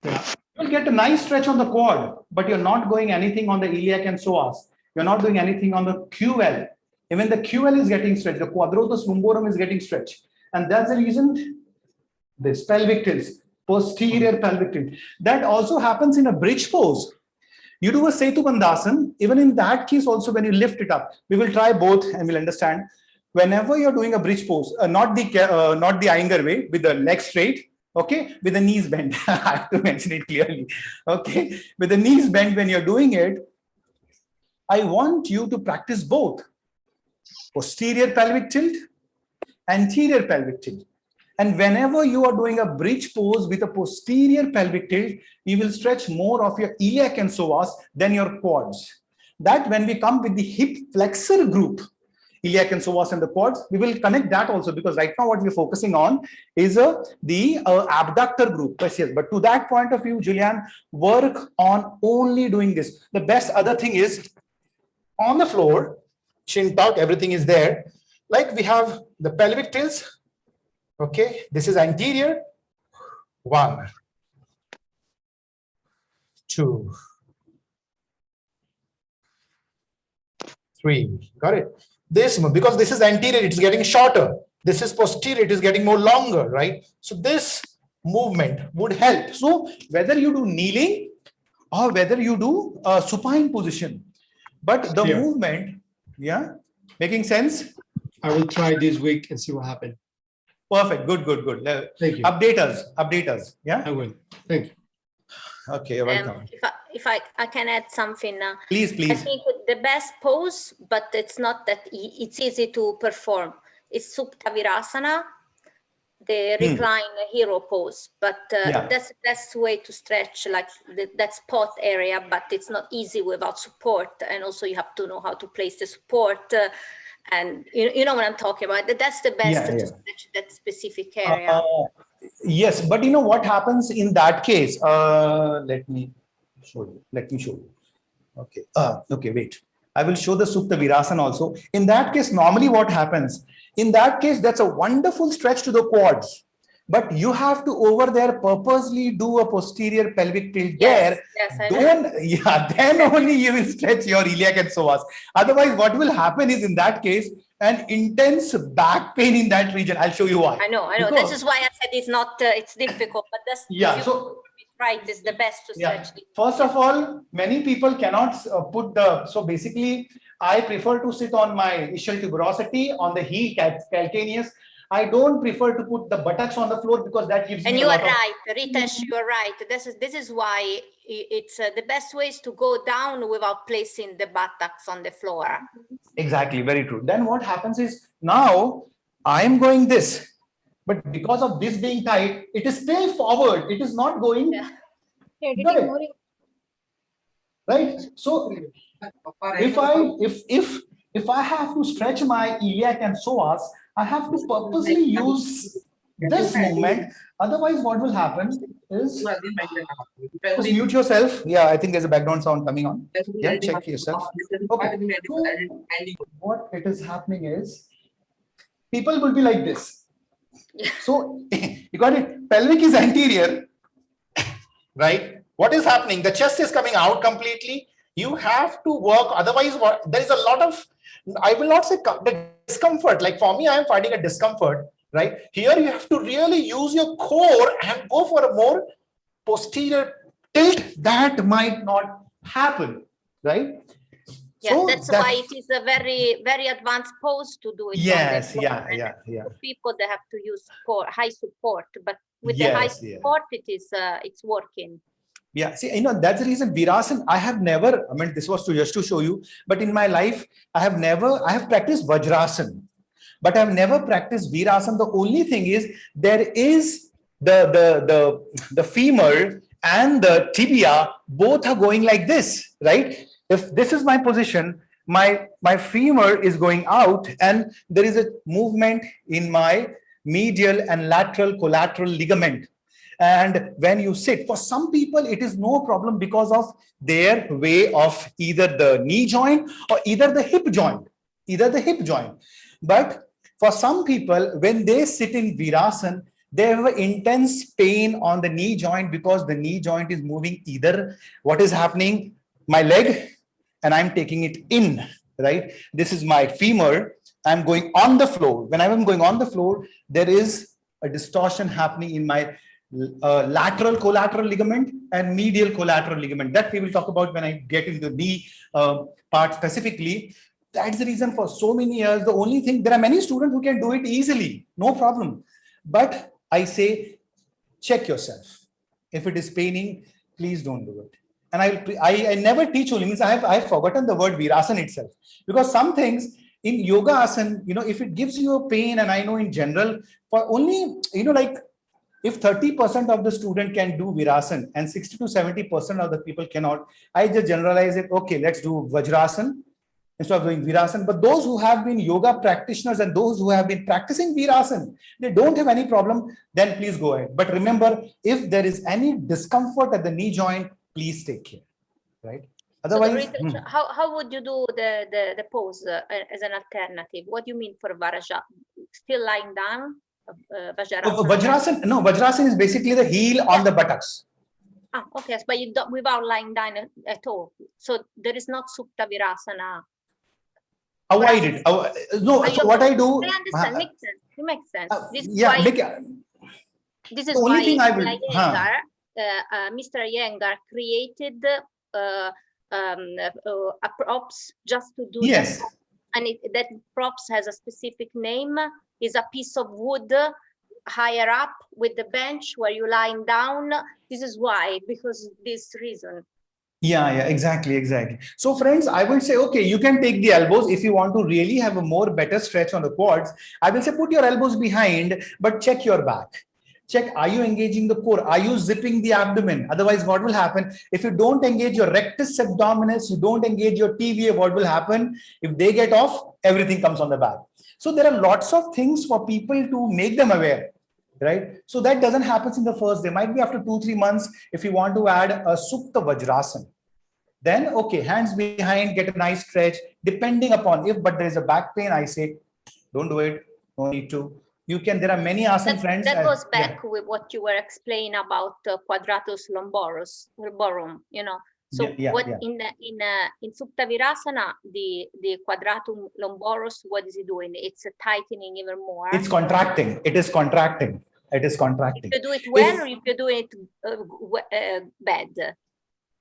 yeah, you'll get a nice stretch on the quad, but you're not going anything on the iliac and psoas. You're not doing anything on the QL. Even the QL is getting stretched. The quadratus lumborum is getting stretched. And that's the reason this pelvic tilts, posterior pelvic tilt. That also happens in a bridge pose. You do a Setu Bandhasan. Even in that case also, when you lift it up, we will try both and we'll understand. Whenever you're doing a bridge pose, not the Iyengar way, with the legs straight, okay, with the knees bent. I have to mention it clearly. Okay, with the knees bent when you're doing it, I want you to practice both posterior pelvic tilt, anterior pelvic tilt. And whenever you are doing a bridge pose with a posterior pelvic tilt, you will stretch more of your iliac and psoas than your quads. That when we come with the hip flexor group, iliac and psoas and the quads, we will connect that also, because right now what we're focusing on is the abductor group. Yes, but to that point of view, Julian, work on only doing this. The best other thing is on the floor, chin tuck, everything is there. Like we have the pelvic tilts. Okay, this is anterior. 1, 2, 3. Got it? This, because this is anterior, it's getting shorter. This is posterior, it is getting more longer, right? So this movement would help. So whether you do kneeling or whether you do a supine position, but the movement, yeah, making sense? I will try this week and see what happens. Perfect. Good. Thank you. Update us. Yeah. I will. Thank you. Okay, you're welcome. If I can add something. Please. I think the best pose, but it's not that it's easy to perform. It's Supta Virasana, the recline hero pose, but that's the best way to stretch like that spot area, but it's not easy without support. And also you have to know how to place the support. And you know what I'm talking about. That's the best to stretch that specific area. Yes, but you know what happens in that case? Let me show you. Okay. Okay, wait. I will show the Supta Virasana also. In that case, normally what happens? In that case, that's a wonderful stretch to the quads. But you have to over there purposely do a posterior pelvic tilt there. Then only you will stretch your iliac and psoas. Otherwise, what will happen is in that case, an intense back pain in that region. I'll show you why. I know. This is why I said it's not. It's difficult, but that's So right. It's the best to stretch. First of all, many people cannot put the. So basically, I prefer to sit on my ischial tuberosity on the heel calcaneus. I don't prefer to put the buttocks on the floor because that gives me. And you are right, Ritesh. You are right. This is why it's the best way is to go down without placing the buttocks on the floor. Exactly, very true. Then what happens is now I am going this, but because of this being tight, it is still forward. It is not going. Right. So if I have to stretch my iliac and psoas, I have to purposely use this movement. Otherwise, what will happen is just mute yourself. Yeah, I think there's a background sound coming on. Yeah, check yourself. Okay. So what it is happening is people will be like this. So you got it. Pelvic is anterior, right? What is happening? The chest is coming out completely. You have to work. Otherwise, there is a lot of, I will not say the discomfort. Like for me, I am finding a discomfort, right? Here you have to really use your core and go for a more posterior tilt. That might not happen, right? Yeah, so that's why it is a very, very advanced pose to do it. Yes, For people, they have to use high support, but with the high support, it's working. Yeah, see, that's the reason Virasana, I have never, this was just to show you, but in my life, I have practiced Vajrasana, but I've never practiced Virasana. The only thing is there is the femur and the tibia, both are going like this, right? If this is my position, my femur is going out and there is a movement in my medial and lateral collateral ligament. And when you sit, for some people, it is no problem because of their way of either the knee joint or either the hip joint, But for some people, when they sit in Virasana, they have an intense pain on the knee joint because the knee joint is moving either what is happening, my leg, and I'm taking it in, right? This is my femur. I'm going on the floor. When I'm going on the floor, there is a distortion happening in my lateral collateral ligament and medial collateral ligament. That we will talk about when I get into the knee part specifically. That's the reason for so many years. The only thing, there are many students who can do it easily, no problem. But I say, check yourself. If it is paining, please don't do it. And I never teach only, means I've forgotten the word Virasana itself. Because some things in yoga asana, if it gives you a pain, and I know in general, for only, like, if 30% of the student can do Virasana and 60 to 70% of the people cannot, I just generalize it. Okay, let's do Vajrasana instead of doing Virasana. But those who have been yoga practitioners and those who have been practicing Virasana, they don't have any problem, then please go ahead. But remember, if there is any discomfort at the knee joint, please take care, right? Otherwise, so how would you do the pose as an alternative? What do you mean for Vajrasana? Still lying down? Vajrasana, no, Vajrasana is basically the heel on the buttocks. Okay, but you don't, without lying down at all. So there is not Supta Virasana. Avoid it. No, so what I do. I understand. Makes sense. It makes sense. This is The only why thing I will, Mr. Iyengar created a props just to do yes. that. And that props has a specific name, is a piece of wood higher up with the bench where you're lying down. This is why, because this reason. Yeah, exactly. So friends, I will say, okay, you can take the elbows if you want to really have a more better stretch on the quads. I will say put your elbows behind, but check your back. Check, are you engaging the core? Are you zipping the abdomen? Otherwise, what will happen? If you don't engage your rectus abdominis, you don't engage your TVA, what will happen? If they get off, everything comes on the back. So there are lots of things for people to make them aware, right? So that doesn't happen in the first day. Might be after 2-3 months, if you want to add a Supta Vajrasana. Then, okay, hands behind, get a nice stretch, depending upon if, but there is a back pain, I say, don't do it, no need to. You can, there are many asana friends. That goes back with what you were explaining about quadratus lumborum, you know. So in Supta Virasana, the quadratum lumborum, what is it doing? It's tightening even more. It's contracting. It is contracting. It is contracting. If you do it well, or if you do it bad,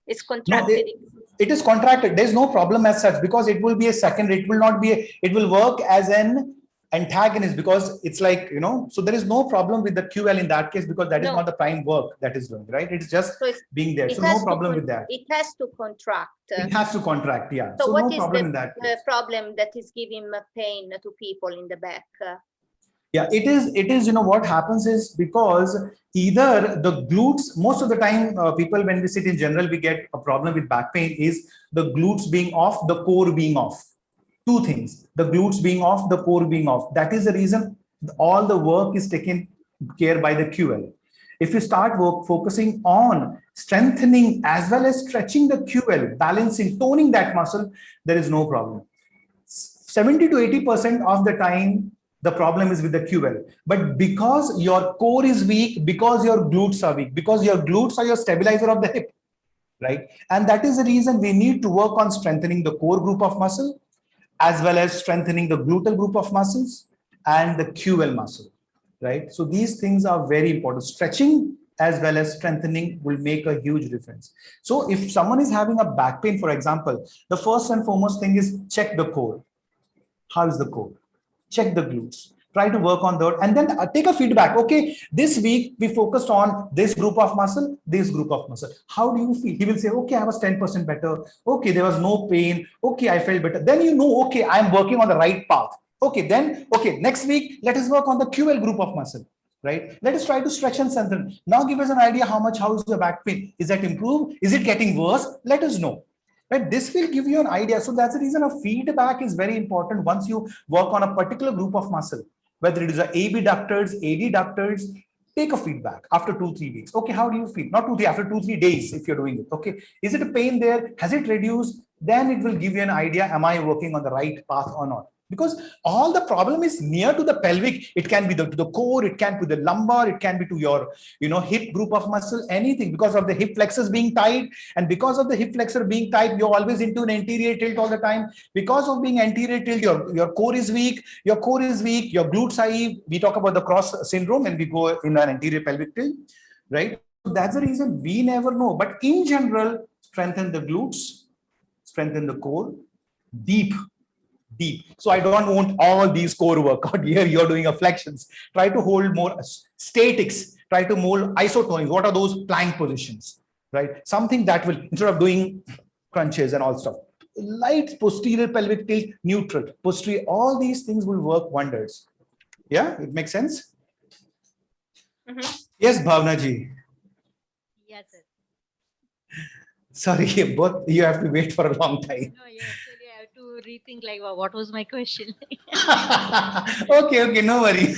it's contracted. No, it is contracted. There's no problem as such because it will be a secondary. It will not be. It will work as an antagonist because it's like, you know, so there is no problem with the QL in that case because that is not the prime work that is doing, right? It's just being there. So no problem with that. It has to contract. It has to contract, yeah. So what no is problem in that case. problem that is giving pain to people in the back? Yeah, it is, you know, what happens is because either the glutes, most of the time people, when we sit in general, we get a problem with back pain is the glutes being off, the core being off. Two things, the glutes being off, the core being off. That is the reason all the work is taken care by the QL. If you start focusing on strengthening as well as stretching the QL, balancing, toning that muscle, there is no problem. 70 to 80% of the time, the problem is with the QL. But because your core is weak, because your glutes are weak, because your glutes are your stabilizer of the hip, right? And that is the reason we need to work on strengthening the core group of muscle, as well as strengthening the gluteal group of muscles and the QL muscle, right? So these things are very important. Stretching as well as strengthening will make a huge difference. So if someone is having a back pain, for example, the first and foremost thing is check the core. How is the core? Check the glutes. Try to work on that and then take a feedback. Okay, this week we focused on this group of muscle, this group of muscle. How do you feel? He will say, okay, I was 10% better. Okay, there was no pain. Okay, I felt better. Then you know, okay, I'm working on the right path. Okay, then, okay, next week, let us work on the QL group of muscle, right? Let us try to stretch and strengthen. Now give us an idea how is the back pain? Is that improved? Is it getting worse? Let us know. Right? This will give you an idea. So that's the reason a feedback is very important once you work on a particular group of muscle, whether it is a abductors, adductors, take a feedback after 2-3 weeks. Okay, how do you feel? Not 2-3, after 2-3 days if you're doing it. Okay, is it a pain there? Has it reduced? Then it will give you an idea, am I working on the right path or not? Because all the problem is near to the pelvic. It can be to the core, it can be the lumbar, it can be to your, you know, hip group of muscle, anything, because of the hip flexors being tight. And because of the hip flexor being tight, you're always into an anterior tilt all the time. Because of being anterior tilt, your core is weak, your glutes are weak. We talk about the cross syndrome and we go in an anterior pelvic tilt, right? So that's the reason we never know. But in general, strengthen the glutes, strengthen the core, deep. So I don't want all these core workout here. You're doing a flexions. Try to hold more statics. Try to mold isotonics. What are those plank positions, right? Something that will, instead of doing crunches and all stuff, light posterior pelvic tilt, neutral, posterior, all these things will work wonders. Yeah, it makes sense? Yes, Bhavna ji. Yes, sir. Sorry, both you have to wait for a long time. No, yeah, actually I have to rethink like what was my question. Okay, no worry.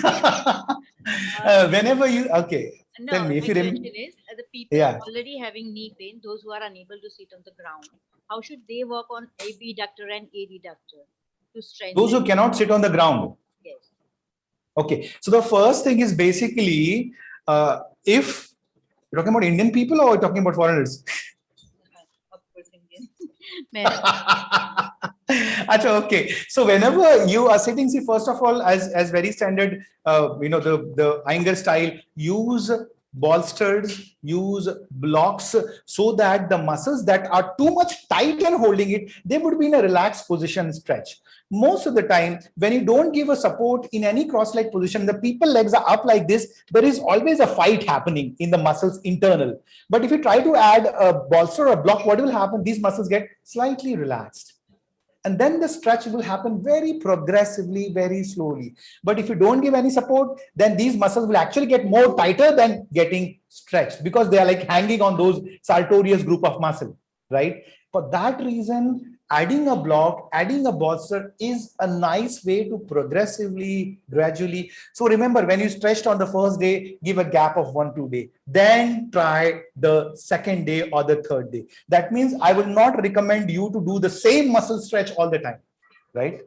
Whenever you, okay. No, Tell me if my you question is the people already having knee pain, those who are unable to sit on the ground, how should they work on abductor and adductor to strengthen? Those who cannot sit on the ground. Yes. Okay, so the first thing is basically, if you're talking about Indian people or talking about foreigners? Of course, Indian. Achha, okay. So whenever you are sitting, see, first of all, as very standard, the Iyengar style, use bolsters, use blocks, so that the muscles that are too much tight and holding it, they would be in a relaxed position stretch. Most of the time, when you don't give a support in any cross-leg position, the people legs are up like this, there is always a fight happening in the muscles internal. But if you try to add a bolster or a block, what will happen? These muscles get slightly relaxed. And then the stretch will happen very progressively, very slowly. But if you don't give any support, then these muscles will actually get more tighter than getting stretched, because they are like hanging on those Sartorius group of muscle, right? For that reason, adding a block, adding a bolster is a nice way to progressively, gradually. So remember, when you stretched on the first day, give a gap of 1-2 days. Then try the second day or the third day. That means I will not recommend you to do the same muscle stretch all the time, right?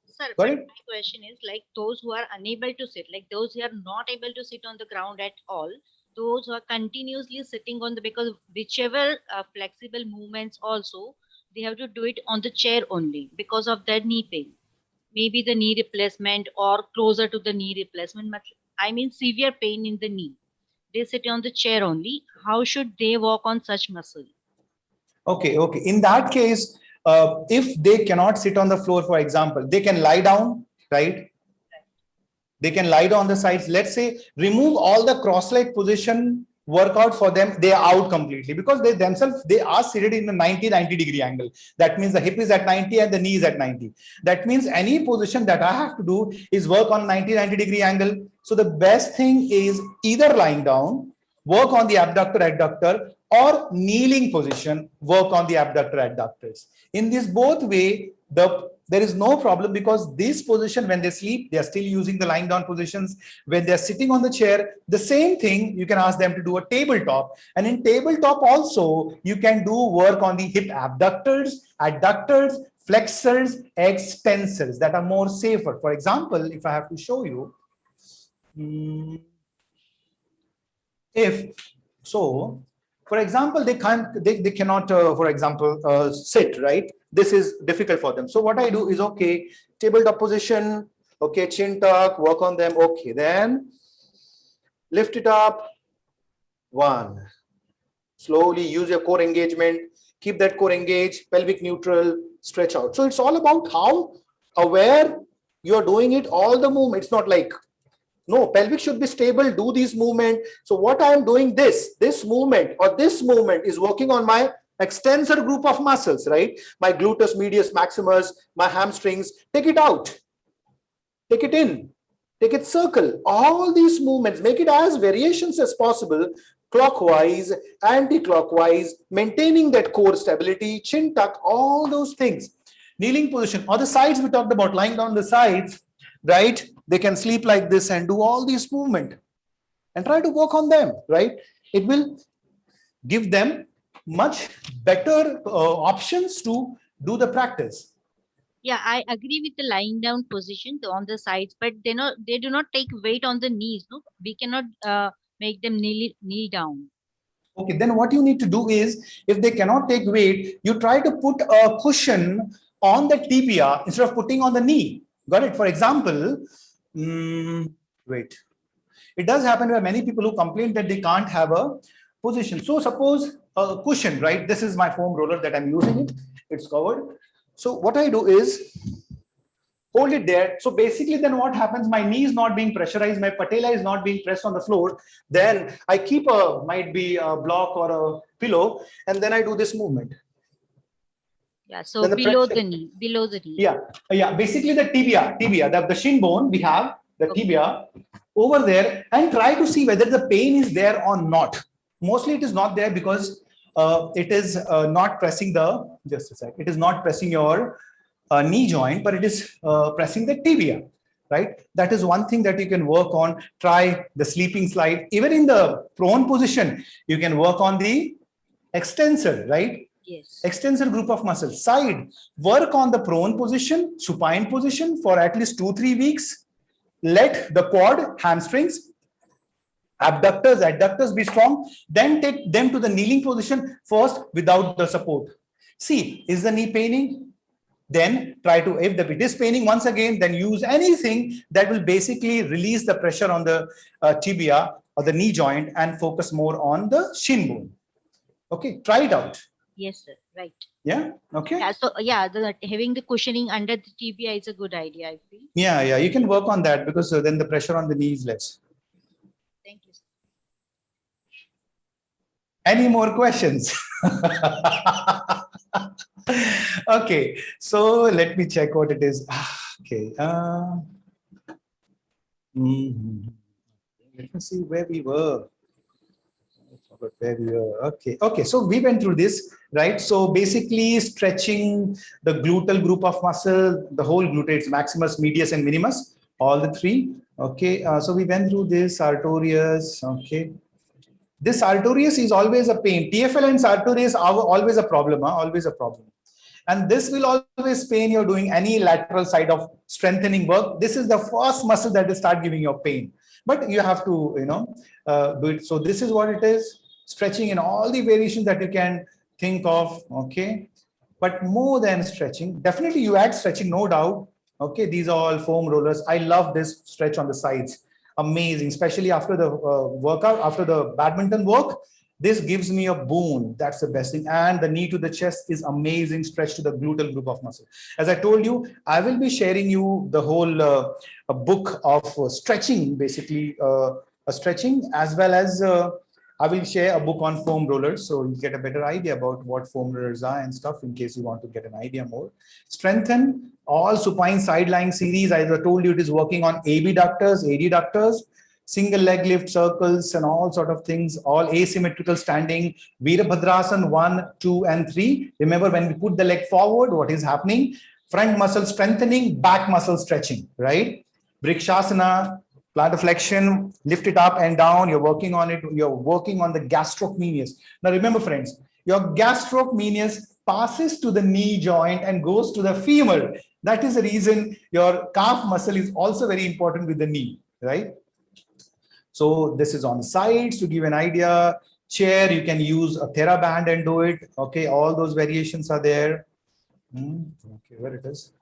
Sir, my question is, like those who are unable to sit, like those who are not able to sit on the ground at all, those who are continuously sitting on the, because whichever flexible movements also, they have to do it on the chair only because of their knee pain. Maybe the knee replacement or closer to the knee replacement. I mean severe pain in the knee. They sit on the chair only. How should they work on such muscle? Okay. In that case, if they cannot sit on the floor, for example, they can lie down, right? They can lie down on the sides. Let's say remove all the cross-leg position workout for them, they are out completely, because they themselves, they are seated in a 90 degree angle. That means the hip is at 90 and the knee is at 90. That means any position that I have to do is work on 90 degree angle. So the best thing is either lying down, work on the abductor adductor, or kneeling position, work on the abductor adductors. In this both way, there is no problem, because this position, when they sleep, they are still using the lying down positions. When they're sitting on the chair, the same thing, you can ask them to do a tabletop. And in tabletop also, you can do work on the hip abductors, adductors, flexors, extensors that are more safer. For example, if I have to show you, for example, they cannot, for example, sit, right? This is difficult for them. So what I do is, okay, tabletop position, okay, chin tuck, work on them. Okay, then lift it up. 1. Slowly use your core engagement. Keep that core engaged, pelvic neutral, stretch out. So it's all about how aware you're doing it, all the movement. It's not like, no, pelvic should be stable, do these movement. So what I am doing, this movement or this movement is working on my extensor group of muscles, right? My gluteus, medius, maximus, my hamstrings. Take it out, take it in, take it circle. All these movements, make it as variations as possible, clockwise, anti-clockwise, maintaining that core stability, chin tuck, all those things. Kneeling position, or the sides we talked about, lying down the sides, right? They can sleep like this and do all these movement and try to work on them, right? It will give them much better options to do the practice. Yeah, I agree with the lying down position on the sides, but they do not take weight on the knees. No, we cannot make them kneel down. Okay, then what you need to do is, if they cannot take weight, you try to put a cushion on the tibia instead of putting on the knee. Got it? For example, wait. It does happen where many people who complain that they can't have a position. So suppose a cushion, right? This is my foam roller that I'm using it. It's covered. So what I do is hold it there. So basically then what happens, my knee is not being pressurized, my patella is not being pressed on the floor. Then I keep might be a block or a pillow, and then I do this movement. Yeah, so below the knee. Yeah. Basically the tibia, the shin bone, we have the tibia over there, and try to see whether the pain is there or not. Mostly it is not there, because it is not pressing it is not pressing your knee joint, but it is pressing the tibia, right? That is one thing that you can work on. Try the sleeping slide. Even in the prone position, you can work on the extensor, right? Yes. Extensor group of muscles. Side, work on the prone position, supine position for at least 2-3 weeks. Let the quad, hamstrings, abductors, adductors be strong. Then take them to the kneeling position first without the support. See, is the knee paining? Then try to, if it is paining once again, then use anything that will basically release the pressure on the tibia or the knee joint and focus more on the shin bone. Okay, try it out. Yes, sir. Right. Yeah. Okay. Yeah. So yeah, having the cushioning under the tibia is a good idea, I feel. Yeah, yeah. You can work on that because then the pressure on the knee is less. Thank you, sir. Any more questions? Okay, so let me check what it is. Okay. Let me see where we were. I forgot where we were. Okay. Okay. So we went through this, right? So basically stretching the gluteal group of muscle, the whole gluteus, maximus, medius, and minimus, all the three. Okay. So we went through this Sartorius. Okay. This Sartorius is always a pain. TFL and Sartorius are always a problem, always a problem. And this will always pain you're doing any lateral side of strengthening work. This is the first muscle that will start giving you pain. But you have to, do it. So this is what it is. Stretching in all the variations that you can think of. Okay. But more than stretching, definitely you add stretching, no doubt. Okay. These are all foam rollers. I love this stretch on the sides. Amazing, especially after the workout, after the badminton work. This gives me a boon. That's the best thing. And the knee to the chest is amazing stretch to the gluteal group of muscle. As I told you, I will be sharing you the whole a book of stretching, basically stretching, as well as I will share a book on foam rollers. So you get a better idea about what foam rollers are and stuff in case you want to get an idea more. Strengthen all supine sideline series. As I told you, it is working on abductors, adductors, single leg lift circles and all sort of things, all asymmetrical standing, Virabhadrasana 1, 2, and 3. Remember when we put the leg forward, what is happening? Front muscle strengthening, back muscle stretching, right? Vrikshasana, plantar flexion, lift it up and down. You're working on it. You're working on the gastrocnemius. Now remember friends, your gastrocnemius passes to the knee joint and goes to the femur. That is the reason your calf muscle is also very important with the knee, right? So this is on the sides to give an idea. Chair, you can use a TheraBand and do it. Okay, all those variations are there. Okay, where it is.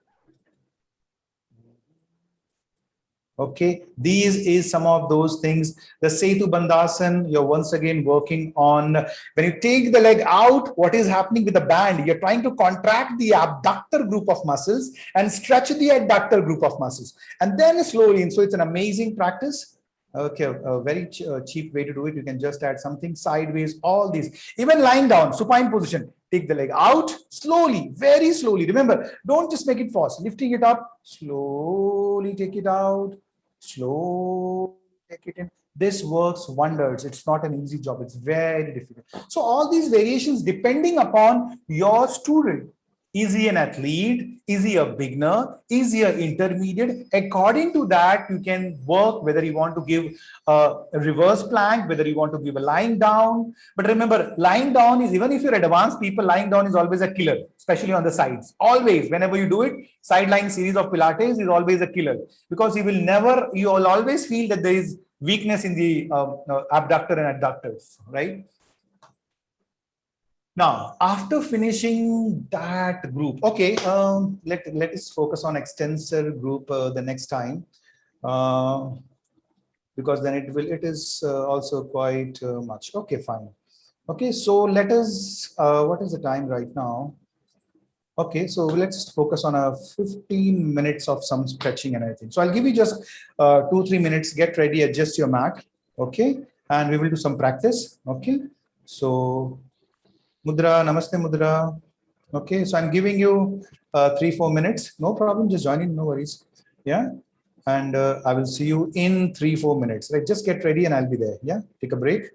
Okay, these is some of those things. The Setu Bandhasan, you're once again working on. When you take the leg out, what is happening with the band? You're trying to contract the abductor group of muscles and stretch the adductor group of muscles. And then slowly, and so it's an amazing practice. Okay, a very cheap way to do it. You can just add something sideways, all these. Even lying down, supine position. Take the leg out, slowly, very slowly. Remember, don't just make it fast. Lifting it up, slowly take it out, slowly take it in. This works wonders. It's not an easy job. It's very difficult. So all these variations, depending upon your student, is he an athlete? Is he a beginner? Is he an intermediate? According to that, you can work whether you want to give a reverse plank, whether you want to give a lying down. But remember, lying down is, even if you're advanced people, lying down is always a killer, especially on the sides. Always, whenever you do it, sideline series of Pilates is always a killer because you will always feel that there is weakness in the abductor and adductors, right? Now, after finishing that group, okay, let us focus on extensor group the next time, because then it is also quite much. Okay, fine. Okay, so let us, what is the time right now? Okay, so let's focus on a 15 minutes of some stretching and everything. So I'll give you just 2-3 minutes, get ready, adjust your mat, okay? And we will do some practice, okay? So Mudra, Namaste Mudra. Okay, so I'm giving you 3-4 minutes. No problem, just join in, no worries. Yeah, and I will see you in 3-4 minutes. Like, just get ready and I'll be there. Yeah, take a break.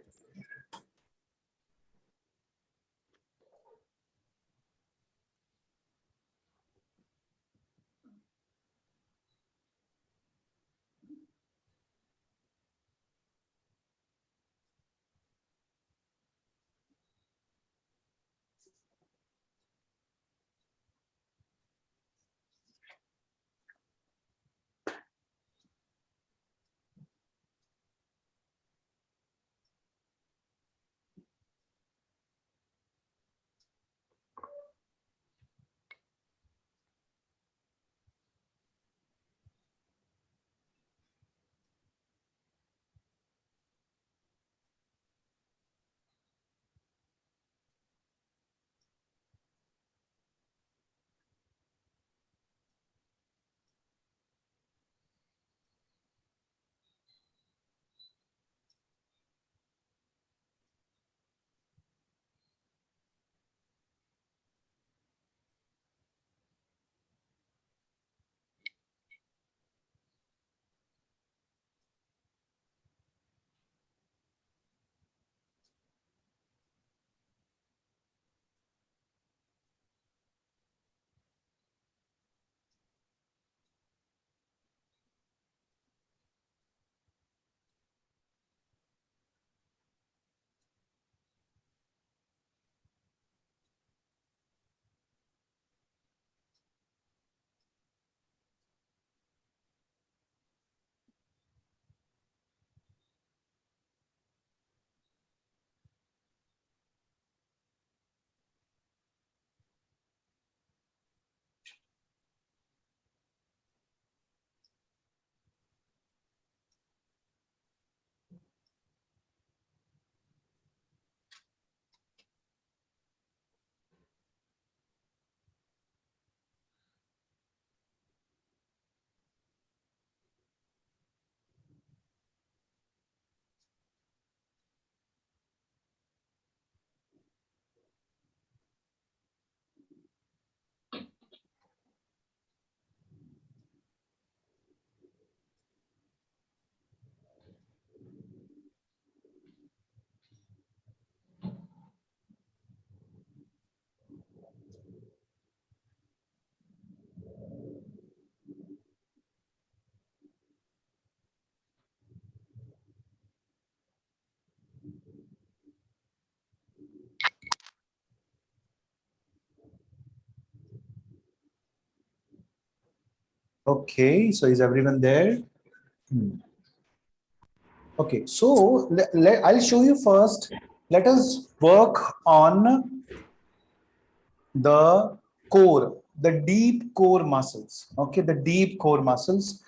Okay, so is everyone there? Okay, so I'll show you first. Let us work on the core, the deep core muscles. Okay, the deep core muscles.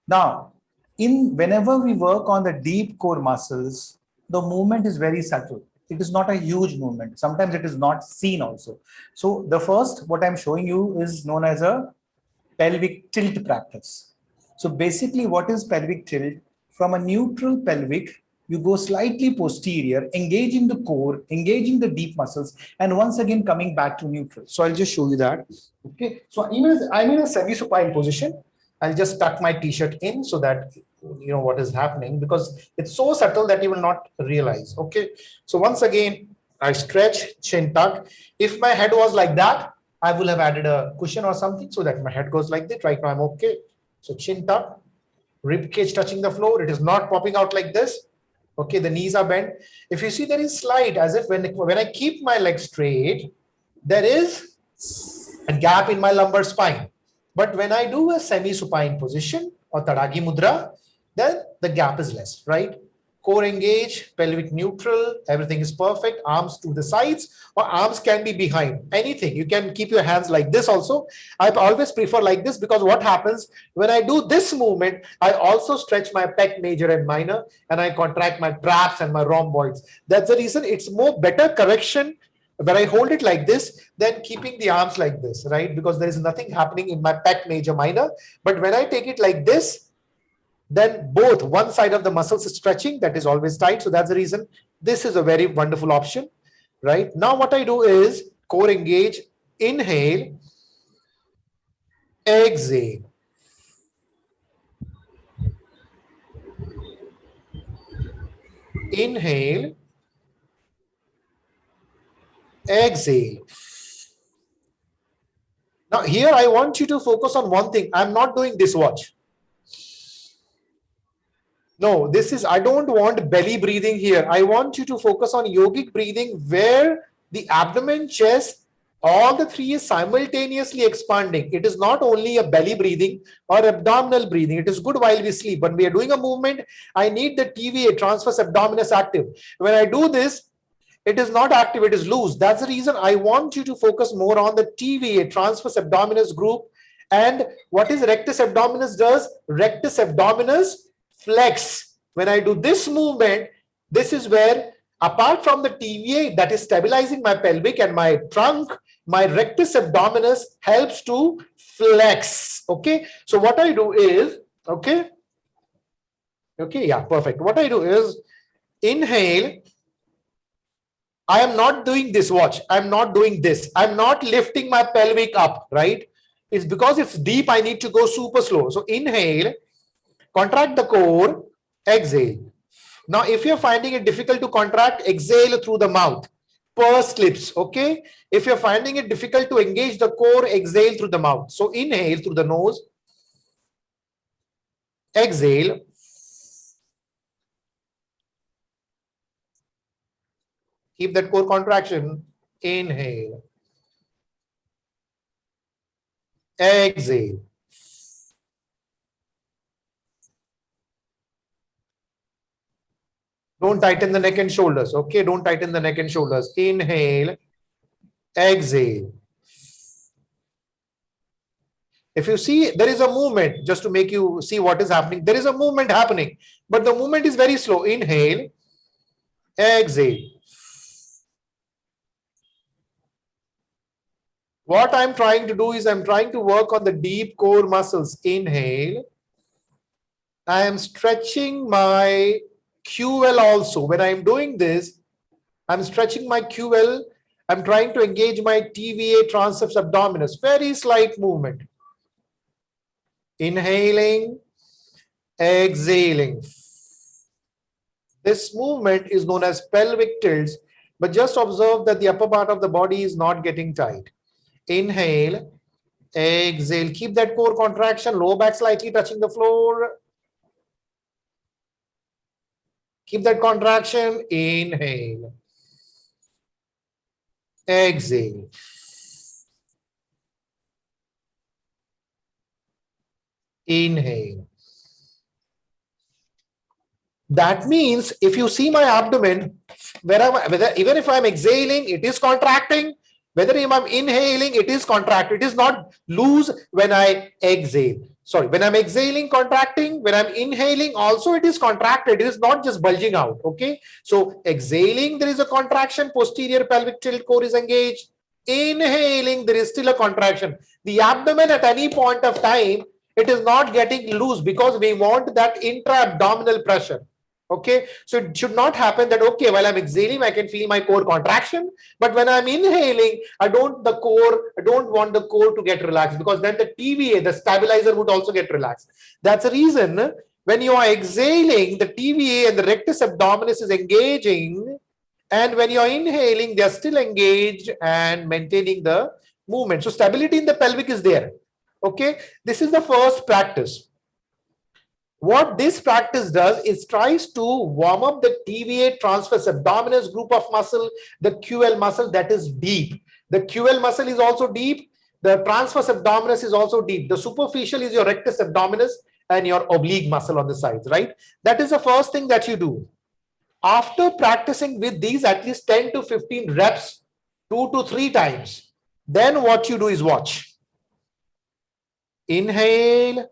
Now, whenever we work on the deep core muscles, the movement is very subtle. It is not a huge movement. Sometimes it is not seen also. So the first, what I'm showing you is known as a pelvic tilt practice. So basically what is pelvic tilt? From a neutral pelvic, you go slightly posterior, engaging the core, engaging the deep muscles, and once again coming back to neutral. So I'll just show you that. Okay, so I'm in a semi-supine position. I'll just tuck my t-shirt in so that you know what is happening, because it's so subtle that you will not realize. Okay, so once again, I stretch, chin tuck. If my head was like that, I will have added a cushion or something so that my head goes like this. Right now I'm okay. So chin tuck, rib cage touching the floor. It is not popping out like this. Okay, the knees are bent. If you see, there is slight, as if when I keep my leg straight, there is a gap in my lumbar spine. But when I do a semi-supine position or Tadagi Mudra, then the gap is less, right? Core engaged, pelvic neutral, everything is perfect. Arms to the sides, or arms can be behind. Anything. You can keep your hands like this also. I always prefer like this, because what happens when I do this movement, I also stretch my pec major and minor, and I contract my traps and my rhomboids. That's the reason it's more better correction when I hold it like this than keeping the arms like this, right? Because there is nothing happening in my pec major minor. But when I take it like this, then both one side of the muscles is stretching, that is always tight. So that's the reason this is a very wonderful option, right? Now what I do is core engage, inhale, exhale. Inhale, exhale. Now here I want you to focus on one thing. I'm not doing this, watch. No, I don't want belly breathing here. I want you to focus on yogic breathing, where the abdomen, chest, all the three is simultaneously expanding. It is not only a belly breathing or abdominal breathing. It is good while we sleep. When we are doing a movement, I need the TVA, transverse abdominis, active. When I do this, it is not active, it is loose. That's the reason I want you to focus more on the TVA, transverse abdominis group. And what is rectus abdominis does? Rectus abdominis flex. When I do this movement, this is where, apart from the TVA that is stabilizing my pelvic and my trunk, my rectus abdominis helps to flex. Okay, so what I do is, okay, yeah, perfect. What I do is inhale. I am not doing this, watch. I'm not doing this. I'm not lifting my pelvic up, right? It's because it's deep, I need to go super slow. So inhale, contract the core, exhale. Now, if you're finding it difficult to contract, exhale through the mouth. Pursed lips, okay? If you're finding it difficult to engage the core, exhale through the mouth. So inhale through the nose, exhale. Keep that core contraction. Inhale, exhale. Don't tighten the neck and shoulders. Okay, don't tighten the neck and shoulders. Inhale, exhale. If you see, there is a movement, just to make you see what is happening. There is a movement happening, but the movement is very slow. Inhale, exhale. What I'm trying to do is I'm trying to work on the deep core muscles. Inhale. I am stretching my QL also. When I'm doing this, I'm stretching my QL. I'm trying to engage my TVA, transverse abdominis. Very slight movement. Inhaling, exhaling. This movement is known as pelvic tilts, but just observe that the upper part of the body is not getting tight. Inhale, exhale. Keep that core contraction, lower back slightly touching the floor. Keep that contraction. Inhale, exhale. Inhale. That means if you see my abdomen, even if I'm exhaling, it is contracting. Whether I'm inhaling, it is contracted. It is not loose when I exhale. Sorry, when I'm exhaling, contracting. When I'm inhaling, also it is contracted. It is not just bulging out. Okay. So exhaling, there is a contraction. Posterior pelvic tilt core is engaged. Inhaling, there is still a contraction. The abdomen at any point of time, it is not getting loose because we want that intra-abdominal pressure. Okay, so it should not happen that, okay, while I'm exhaling, I can feel my core contraction, but when I'm inhaling, I don't want the core to get relaxed, because then the TVA, the stabilizer, would also get relaxed. That's the reason when you are exhaling, the TVA and the rectus abdominis is engaging, and when you're inhaling, they're still engaged and maintaining the movement. So stability in the pelvic is there. Okay, this is the first practice. What this practice does is tries to warm up the TVA transverse abdominis group of muscle, the QL muscle that is deep. The QL muscle is also deep. The transverse abdominis is also deep. The superficial is your rectus abdominis and your oblique muscle on the sides, right? That is the first thing that you do. After practicing with these at least 10 to 15 reps, 2 to 3 times, then what you do is watch. Inhale.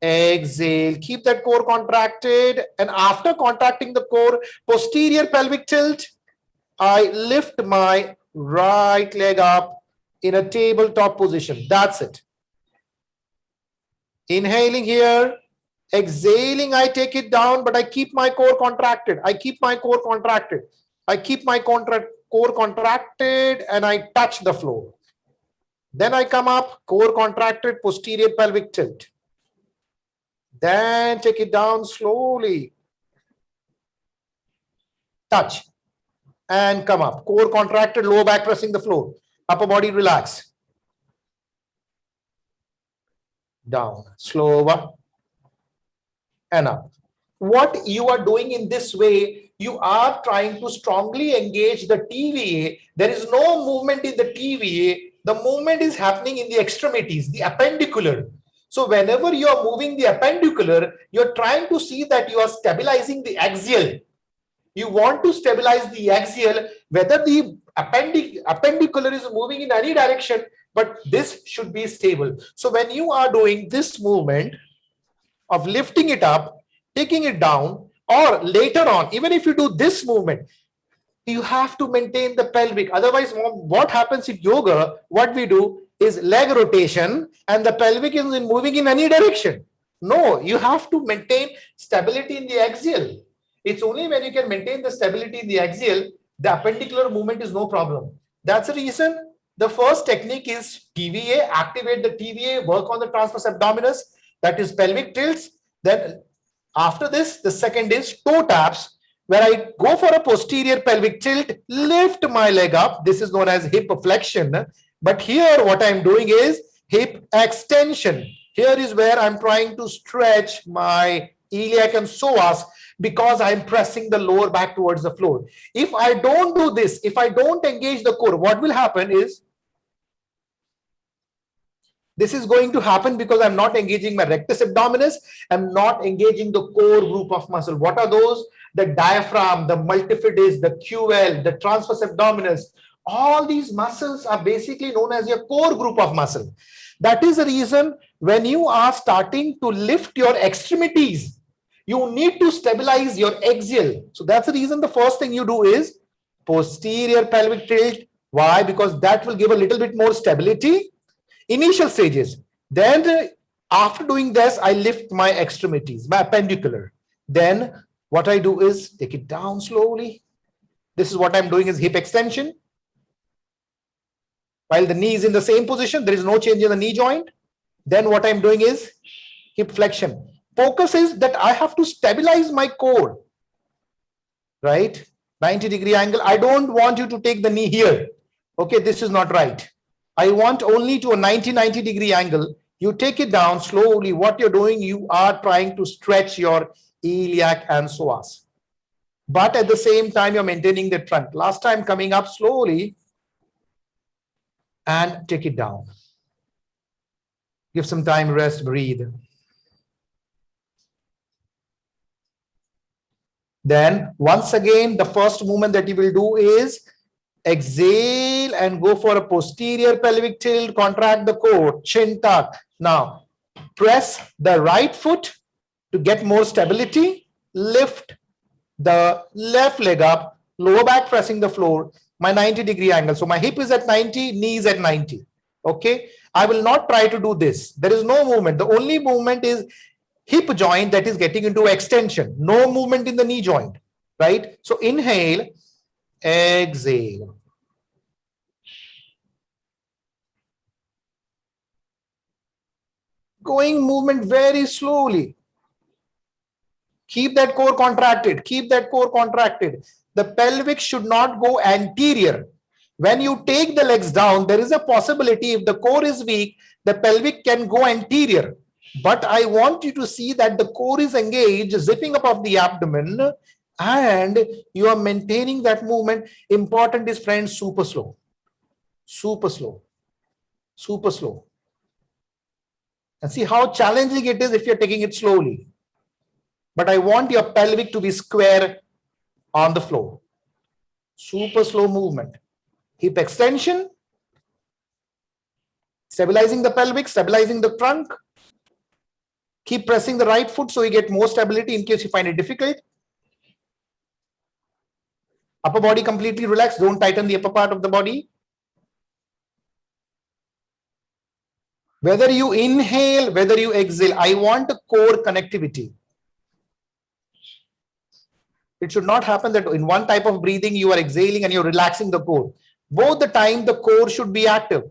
Exhale, keep that core contracted, and after contracting the core, posterior pelvic tilt, I lift my right leg up in a tabletop position. That's it. Inhaling here, exhaling, I take it down, but I keep my core contracted. I keep my core contracted. I keep my core contracted, and I touch the floor. Then I come up, core contracted, posterior pelvic tilt. Then take it down slowly. Touch and come up. Core contracted, lower back pressing the floor. Upper body relax. Down, slower and up. What you are doing in this way, you are trying to strongly engage the TVA. There is no movement in the TVA. The movement is happening in the extremities, the appendicular. So whenever you are moving the appendicular, you're trying to see that you are stabilizing the axial. You want to stabilize the axial, whether the appendicular is moving in any direction, but this should be stable. So when you are doing this movement of lifting it up, taking it down, or later on, even if you do this movement, you have to maintain the pelvic. Otherwise, what happens in yoga, what we do is leg rotation and the pelvic is moving in any direction. No, you have to maintain stability in the axial. It's only when you can maintain the stability in the axial, the appendicular movement is no problem. That's the reason the first technique is TVA, activate the TVA, work on the transverse abdominis, that is pelvic tilts. Then after this, the second is toe taps, where I go for a posterior pelvic tilt, lift my leg up. This is known as hip flexion. But here what I'm doing is hip extension. Here is where I'm trying to stretch my iliac and psoas because I'm pressing the lower back towards the floor. If I don't do this, if I don't engage the core, what will happen is this is going to happen because I'm not engaging my rectus abdominis. I'm not engaging the core group of muscle. What are those? The diaphragm, the multifidus, the QL, the transverse abdominis. All these muscles are basically known as your core group of muscle. That is the reason when you are starting to lift your extremities, you need to stabilize your axial. So that's the reason the first thing you do is posterior pelvic tilt. Why? Because that will give a little bit more stability. Initial stages. Then after doing this, I lift my extremities, my appendicular. Then what I do is take it down slowly. This is what I'm doing is hip extension. While the knee is in the same position, there is no change in the knee joint. Then what I'm doing is hip flexion. Focus is that I have to stabilize my core, right? 90-degree angle. I don't want you to take the knee here. Okay, this is not right. I want only to a 90-degree angle. You take it down slowly. What you're doing, you are trying to stretch your iliac and psoas. But at the same time, you're maintaining the trunk. Last time coming up slowly and take it down. Give some time, rest, breathe. Then once again, the first movement that you will do is exhale and go for a posterior pelvic tilt, contract the core, chin tuck. Now, press the right foot to get more stability, lift the left leg up, lower back pressing the floor, my 90-degree angle. So my hip is at 90, knees at 90. Okay. I will not try to do this. There is no movement. The only movement is hip joint that is getting into extension. No movement in the knee joint. Right. So inhale, exhale. Going movement very slowly. Keep that core contracted. Keep that core contracted. The pelvic should not go anterior. When you take the legs down, there is a possibility if the core is weak, the pelvic can go anterior. But I want you to see that the core is engaged, zipping up of the abdomen, and you are maintaining that movement. Important is, friends, super slow. Super slow. Super slow. And see how challenging it is if you're taking it slowly. But I want your pelvic to be square on the floor. Super slow movement. Hip extension. Stabilizing the pelvic, stabilizing the trunk. Keep pressing the right foot so you get more stability in case you find it difficult. Upper body completely relaxed. Don't tighten the upper part of the body. Whether you inhale, whether you exhale, I want a core connectivity. It should not happen that in one type of breathing, you are exhaling and you're relaxing the core. Both the time, the core should be active.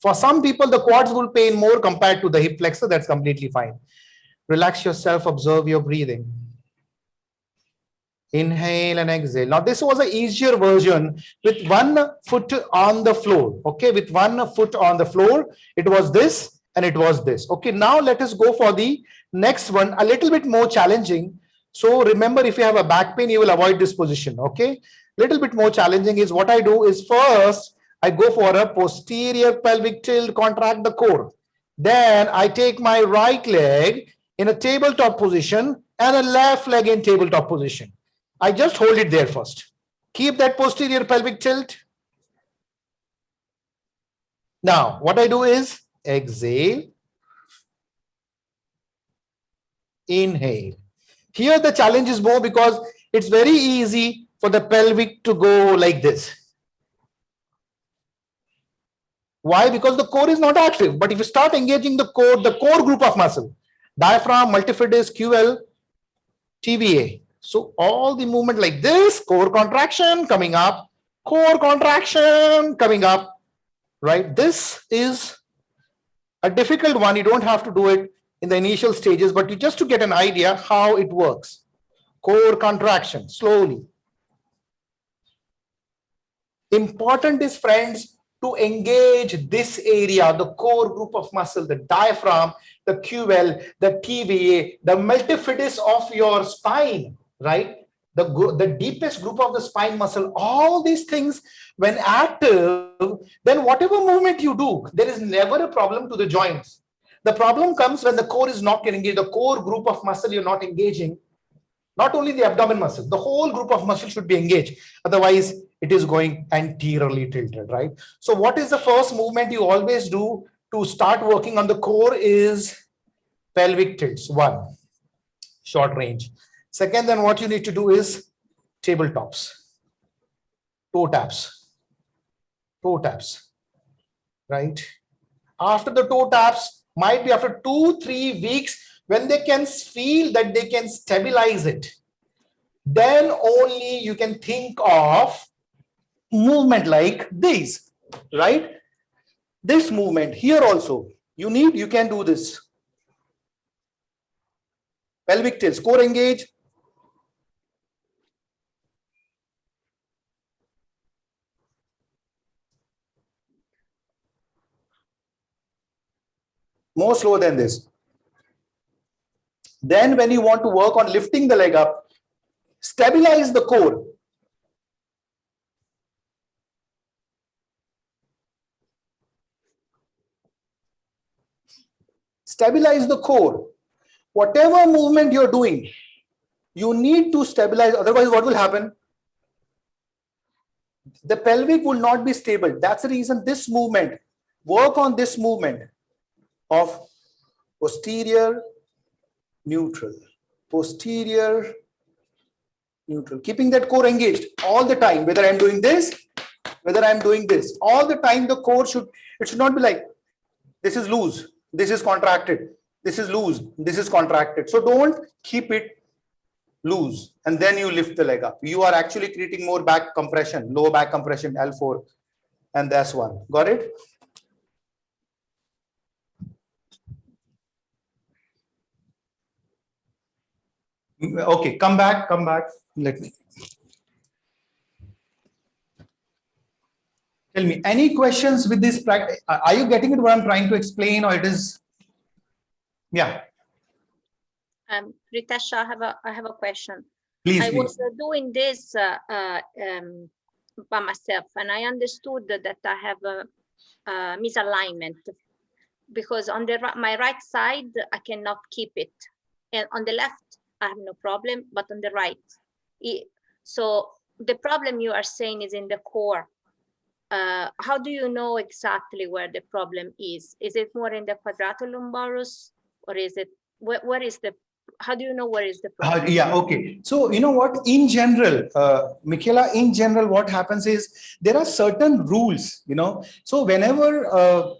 For some people, the quads will pain more compared to the hip flexor. That's completely fine. Relax yourself, observe your breathing. Inhale and exhale. Now, this was an easier version with one foot on the floor. Okay, with one foot on the floor, it was this and it was this. Okay, now let us go for the next one, a little bit more challenging. So remember, if you have a back pain, you will avoid this position. Okay, little bit more challenging is what I do is first, I go for a posterior pelvic tilt, contract the core. Then I take my right leg in a tabletop position and a left leg in tabletop position. I just hold it there first. Keep that posterior pelvic tilt. Now, what I do is exhale, inhale. Here the challenge is more because it's very easy for the pelvic to go like this. Why? Because the core is not active. But if you start engaging the core group of muscle, diaphragm, multifidus, QL, TVA. So all the movement like this, core contraction coming up, core contraction coming up, right? This is a difficult one. You don't have to do it in the initial stages, but you just to get an idea how it works. Core contraction, slowly. Important is, friends, to engage this area, the core group of muscle, the diaphragm, the QL, the TVA, the multifidus of your spine, right? The deepest group of the spine muscle, all these things, when active, then whatever movement you do, there is never a problem to the joints. The problem comes when the core is not engaged, the core group of muscle you're not engaging. Not only the abdomen muscle, the whole group of muscle should be engaged. Otherwise, it is going anteriorly tilted, right? So what is the first movement you always do to start working on the core is pelvic tilts. One, short range. Second, then what you need to do is tabletops, toe taps, right? After the toe taps, might be after 2-3 weeks, when they can feel that they can stabilize it, then only you can think of movement like this, right? This movement here also, you can do this. Pelvic tilts, core engage. More slow than this. Then when you want to work on lifting the leg up, stabilize the core. stabilize the core. Whatever movement you're doing, you need to stabilize. Otherwise, what will happen? The pelvic will not be stable. That's the reason this movement, work on this movement of posterior, neutral, posterior, neutral, keeping that core engaged all the time, whether I'm doing this, whether I'm doing this, all the time the core it should not be like, this is loose, this is contracted, this is loose, this is contracted. So don't keep it loose and then you lift the leg up. You are actually creating more back compression, lower back compression, L4, and that's one. Got it? Okay, come back. Let me. Tell me, any questions with this practice? Are you getting it what I'm trying to explain, or it is? Yeah. Ritesh, I have a question. Please, I please. was doing this by myself, and I understood that I have a misalignment because on my right side I cannot keep it, and on the left I have no problem, but on the right. So the problem you are saying is in the core. How do you know exactly where the problem is? Is it more in the quadratolumbarus, or is it where is the? How do you know where is the problem? Yeah, okay. So you know what? In general, Michaela, in general, what happens is there are certain rules. You know, so whenever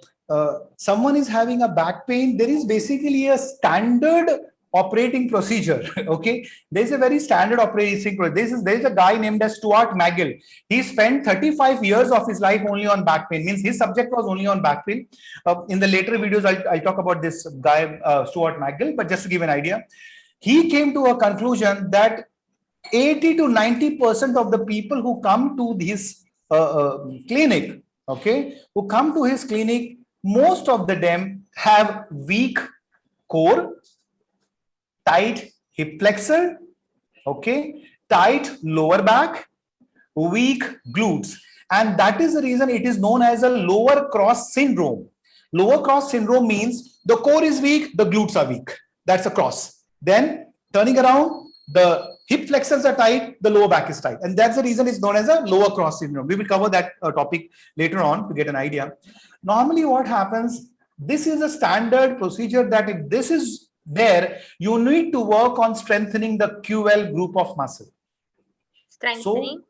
someone is having a back pain, there is basically a standard operating procedure. Okay, there's a very standard operating procedure. There's a guy named as Stuart Maggill. He spent 35 years of his life only on back pain. Means his subject was only on back pain. In the later videos, I'll talk about this guy, Stuart Maggill. But just to give an idea, he came to a conclusion that 80 to 90% of the people who come to his clinic, okay, who come to his clinic, most of them have weak core, tight hip flexor, okay, tight lower back, weak glutes. And that is the reason it is known as a lower cross syndrome. Lower cross syndrome means the core is weak, the glutes are weak. That's a cross. Then turning around, the hip flexors are tight, the lower back is tight. And that's the reason it's known as a lower cross syndrome. We will cover that topic later on to get an idea. Normally what happens, this is a standard procedure that if this is there, you need to work on strengthening the QL group of muscle. Strengthening? So,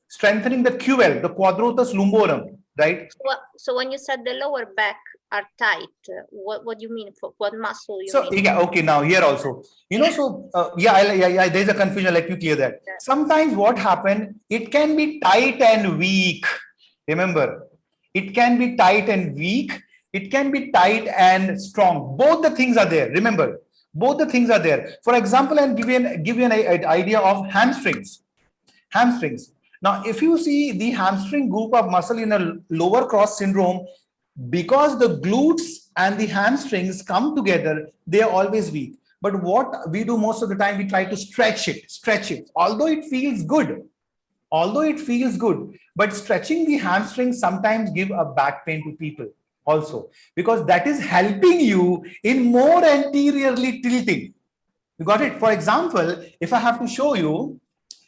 strengthening the QL, the quadratus lumborum, right? So when you said the lower back are tight, what do you mean? For what muscle you mean? Yeah, okay, now here also, you know, so yeah, there's a confusion. Let me clear that. Yeah. Sometimes what happened, it can be tight and weak. Remember, it can be tight and weak. It can be tight and strong. Both the things are there. Remember, both the things are there. For example, I'll give you an idea of hamstrings. Hamstrings. Now, if you see the hamstring group of muscle in a lower cross syndrome, because the glutes and the hamstrings come together, they are always weak. But what we do most of the time, we try to stretch it. Although it feels good, but stretching the hamstrings sometimes give a back pain to people also, because that is helping you in more anteriorly tilting. You got it? For example, if I have to show you,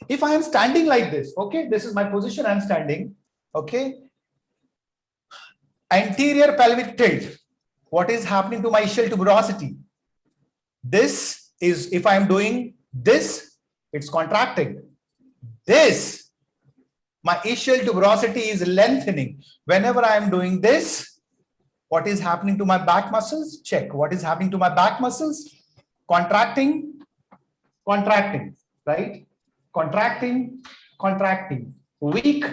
if I am standing like this, okay, this is my position, I'm standing, okay, anterior pelvic tilt, what is happening to my ischial tuberosity? This is, if I'm doing this, it's contracting. This, my ischial tuberosity is lengthening. Whenever I'm doing this, what is happening to my back muscles? Check. What is happening to my back muscles? Contracting, right? Contracting, weak.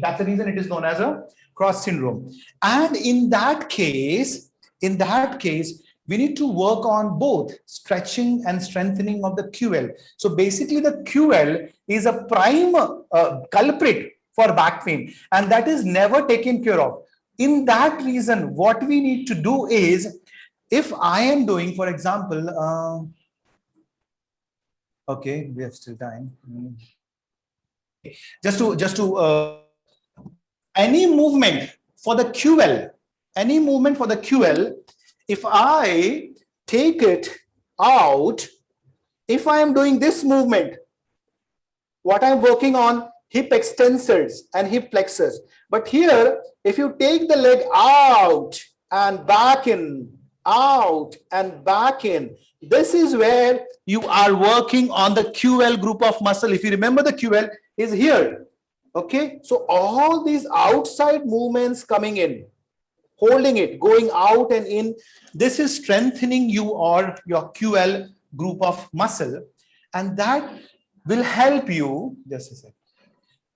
That's the reason it is known as a cross syndrome. And in that case, we need to work on both stretching and strengthening of the QL. So basically the QL is a prime culprit for back pain, and that is never taken care of. In that reason, what we need to do is, if I am doing, for example, okay, we have still time. Just to any movement for the QL, if I take it out, if I am doing this movement, what I'm working on, hip extensors and hip flexors. But here, if you take the leg out and back in, out and back in, this is where you are working on the QL group of muscle. If you remember, the QL is here. Okay, so all these outside movements coming in, holding it, going out and in, this is strengthening your QL group of muscle, and that will help you, just a second,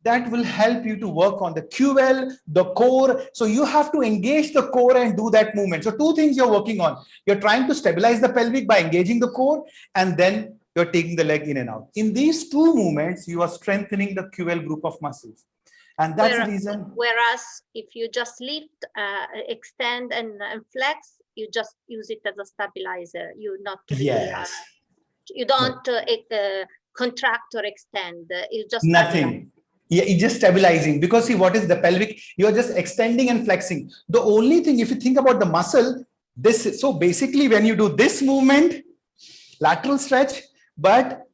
that will help you to work on the QL, the core. So you have to engage the core and do that movement. So two things you're working on. You're trying to stabilize the pelvic by engaging the core, and then you're taking the leg in and out. In these two movements, you are strengthening the QL group of muscles. And that's the reason. Whereas if you just lift, extend and flex, you just use it as a stabilizer. You not really, yes. You don't contract or extend. You just nothing. Stabilize. Yeah, it's just stabilizing, because see, what is the pelvic? You're just extending and flexing. The only thing, if you think about the muscle, this is, so basically when you do this movement, lateral stretch, but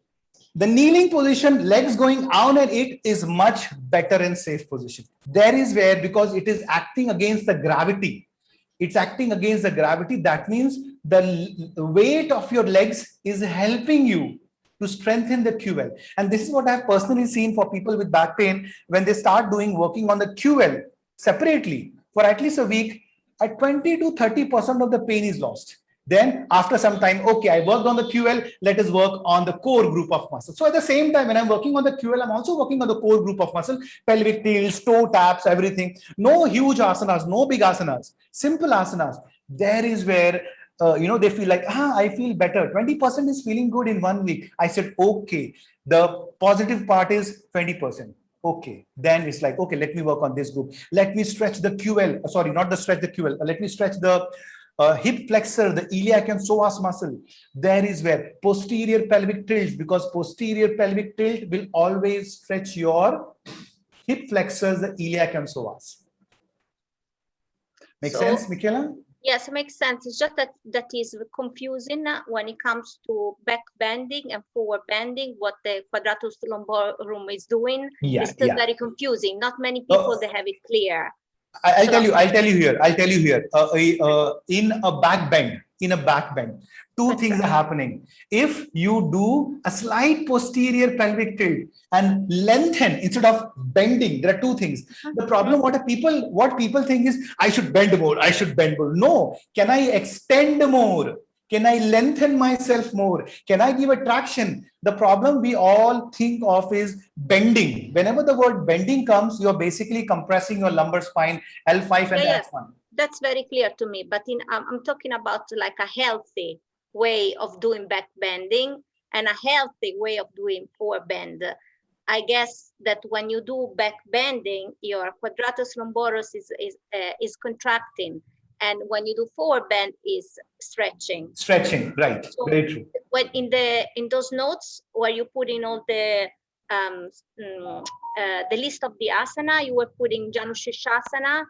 the kneeling position, legs going out, and it is much better and safe position. There is where, because it is acting against the gravity. It's acting against the gravity. That means the weight of your legs is helping you to strengthen the QL. And this is what I've personally seen for people with back pain. When they start working on the QL separately for at least a week, at 20 to 30% of the pain is lost. Then after some time, okay, I worked on the QL, let us work on the core group of muscle. So at the same time, when I'm working on the QL, I'm also working on the core group of muscle, pelvic tilts, toe taps, everything. No huge asanas, no big asanas, simple asanas. There is where they feel like, I feel better. 20% is feeling good in 1 week. I said, okay, the positive part is 20%. Okay, then it's like, okay, let me work on this group. Let me stretch the QL. Sorry, not the stretch the QL. Let me stretch the hip flexor, the iliac and psoas muscle. There is where posterior pelvic tilt, because posterior pelvic tilt will always stretch your hip flexors, the iliac and psoas. Make sense, Michaela? Yes, it makes sense. It's just that is confusing when it comes to back bending and forward bending. What the quadratus lumborum is doing is still very confusing. Not many people they have it clear. I'll tell you here. In a back bend, two things are happening. If you do a slight posterior pelvic tilt and lengthen instead of bending, there are two things. The problem, what people think is, I should bend more. No, can I extend more? Can I lengthen myself more? Can I give a traction? The problem we all think of is bending. Whenever the word bending comes, you're basically compressing your lumbar spine, L5 and F1. That's very clear to me. But I'm talking about like a healthy way of doing back bending and a healthy way of doing forward bend. I guess that when you do back bending, your quadratus lumborum is contracting. And when you do forward bend, is stretching. Stretching, right? So very true. When in those notes where you put in all the list of the asana, you were putting Janu Shirshasana.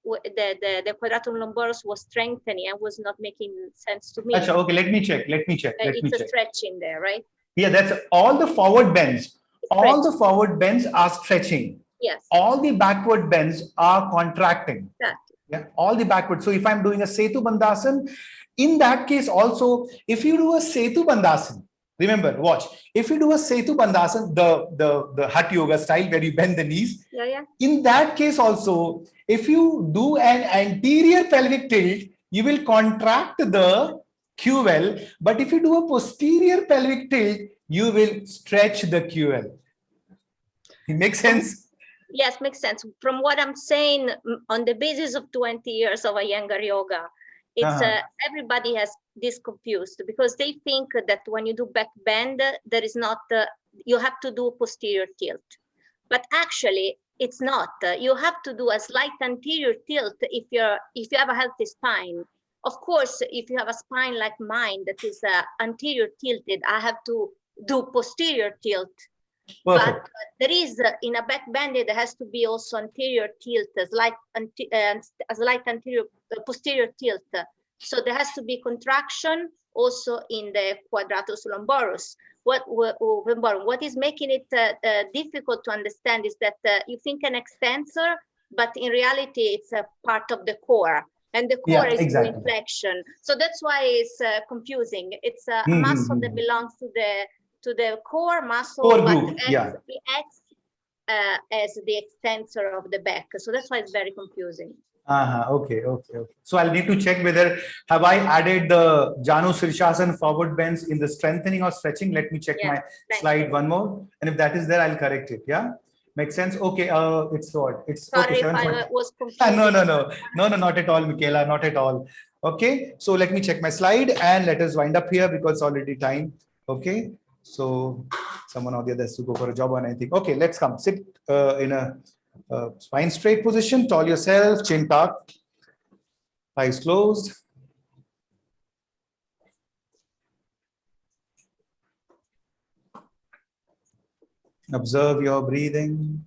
The quadratum lumborum was strengthening and was not making sense to me. Okay, let me check. It's a stretching there, right? Yeah, that's all the forward bends. All the forward bends are stretching. Yes. All the backward bends are contracting. Exactly. Yeah, all the backward. So if I'm doing a Setu Bandhasan, in that case also, if you do a Setu Bandhasan, remember, watch. If you do a Setu Bandhasan, the Hatha Yoga style where you bend the knees, in that case also, if you do an anterior pelvic tilt, you will contract the QL. But if you do a posterior pelvic tilt, you will stretch the QL. It makes sense? Yes, makes sense. From what I'm saying, on the basis of 20 years of Iyengar yoga, it's everybody has this confused because they think that when you do back bend, there is not you have to do posterior tilt, but actually it's not. You have to do a slight anterior tilt if you have a healthy spine. Of course, if you have a spine like mine that is anterior tilted, I have to do posterior tilt. Perfect. But there is in a back bend there has to be also anterior tilt, a slight anterior posterior tilt. So there has to be contraction also in the quadratus lumborum. What is making it difficult to understand is that you think an extensor, but in reality it's a part of the core, and the core is doing flexion. So that's why it's confusing. It's a muscle that belongs to the core muscle, core but group. it acts as the extensor of the back. So that's why it's very confusing. Okay. So I'll need to check whether have I added the Janu Shirshasana forward bends in the strengthening or stretching. Let me check my slide one more, and if that is there, I'll correct it. Yeah, makes sense. Okay. It's what? It's sorry okay. if I was confused. No, not at all, Michaela. Not at all. Okay. So let me check my slide and let us wind up here because it's already time. Okay. So someone or the other has to go for a job or anything. Okay. Let's come sit in a spine straight position, tall yourself, chin tucked, eyes closed. Observe your breathing.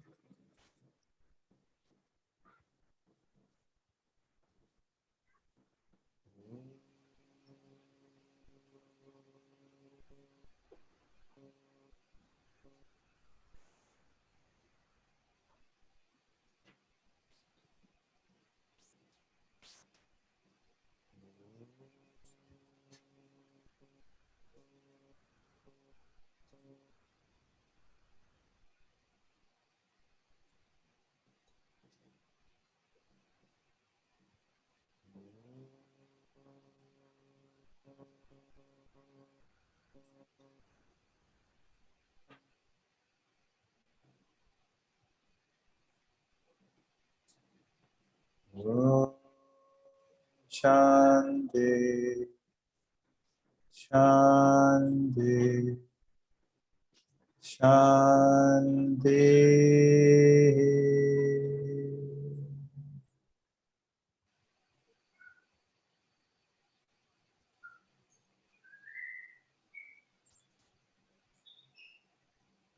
Shanti, Shanti, Shanti.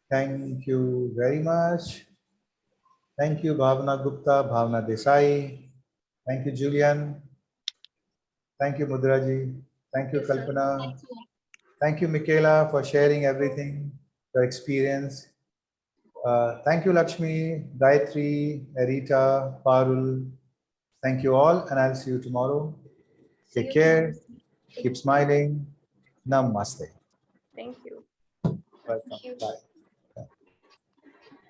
Thank you very much. Thank you, Bhavna Gupta, Bhavna Desai. Thank you, Julian. Thank you, Mudraji. Thank you, Kalpana. Thank you, Michaela, for sharing everything, your experience. Thank you, Lakshmi, Gayatri, Erita, Parul. Thank you all, and I'll see you tomorrow. Take care. Keep smiling. Namaste. Thank you. Welcome. Bye.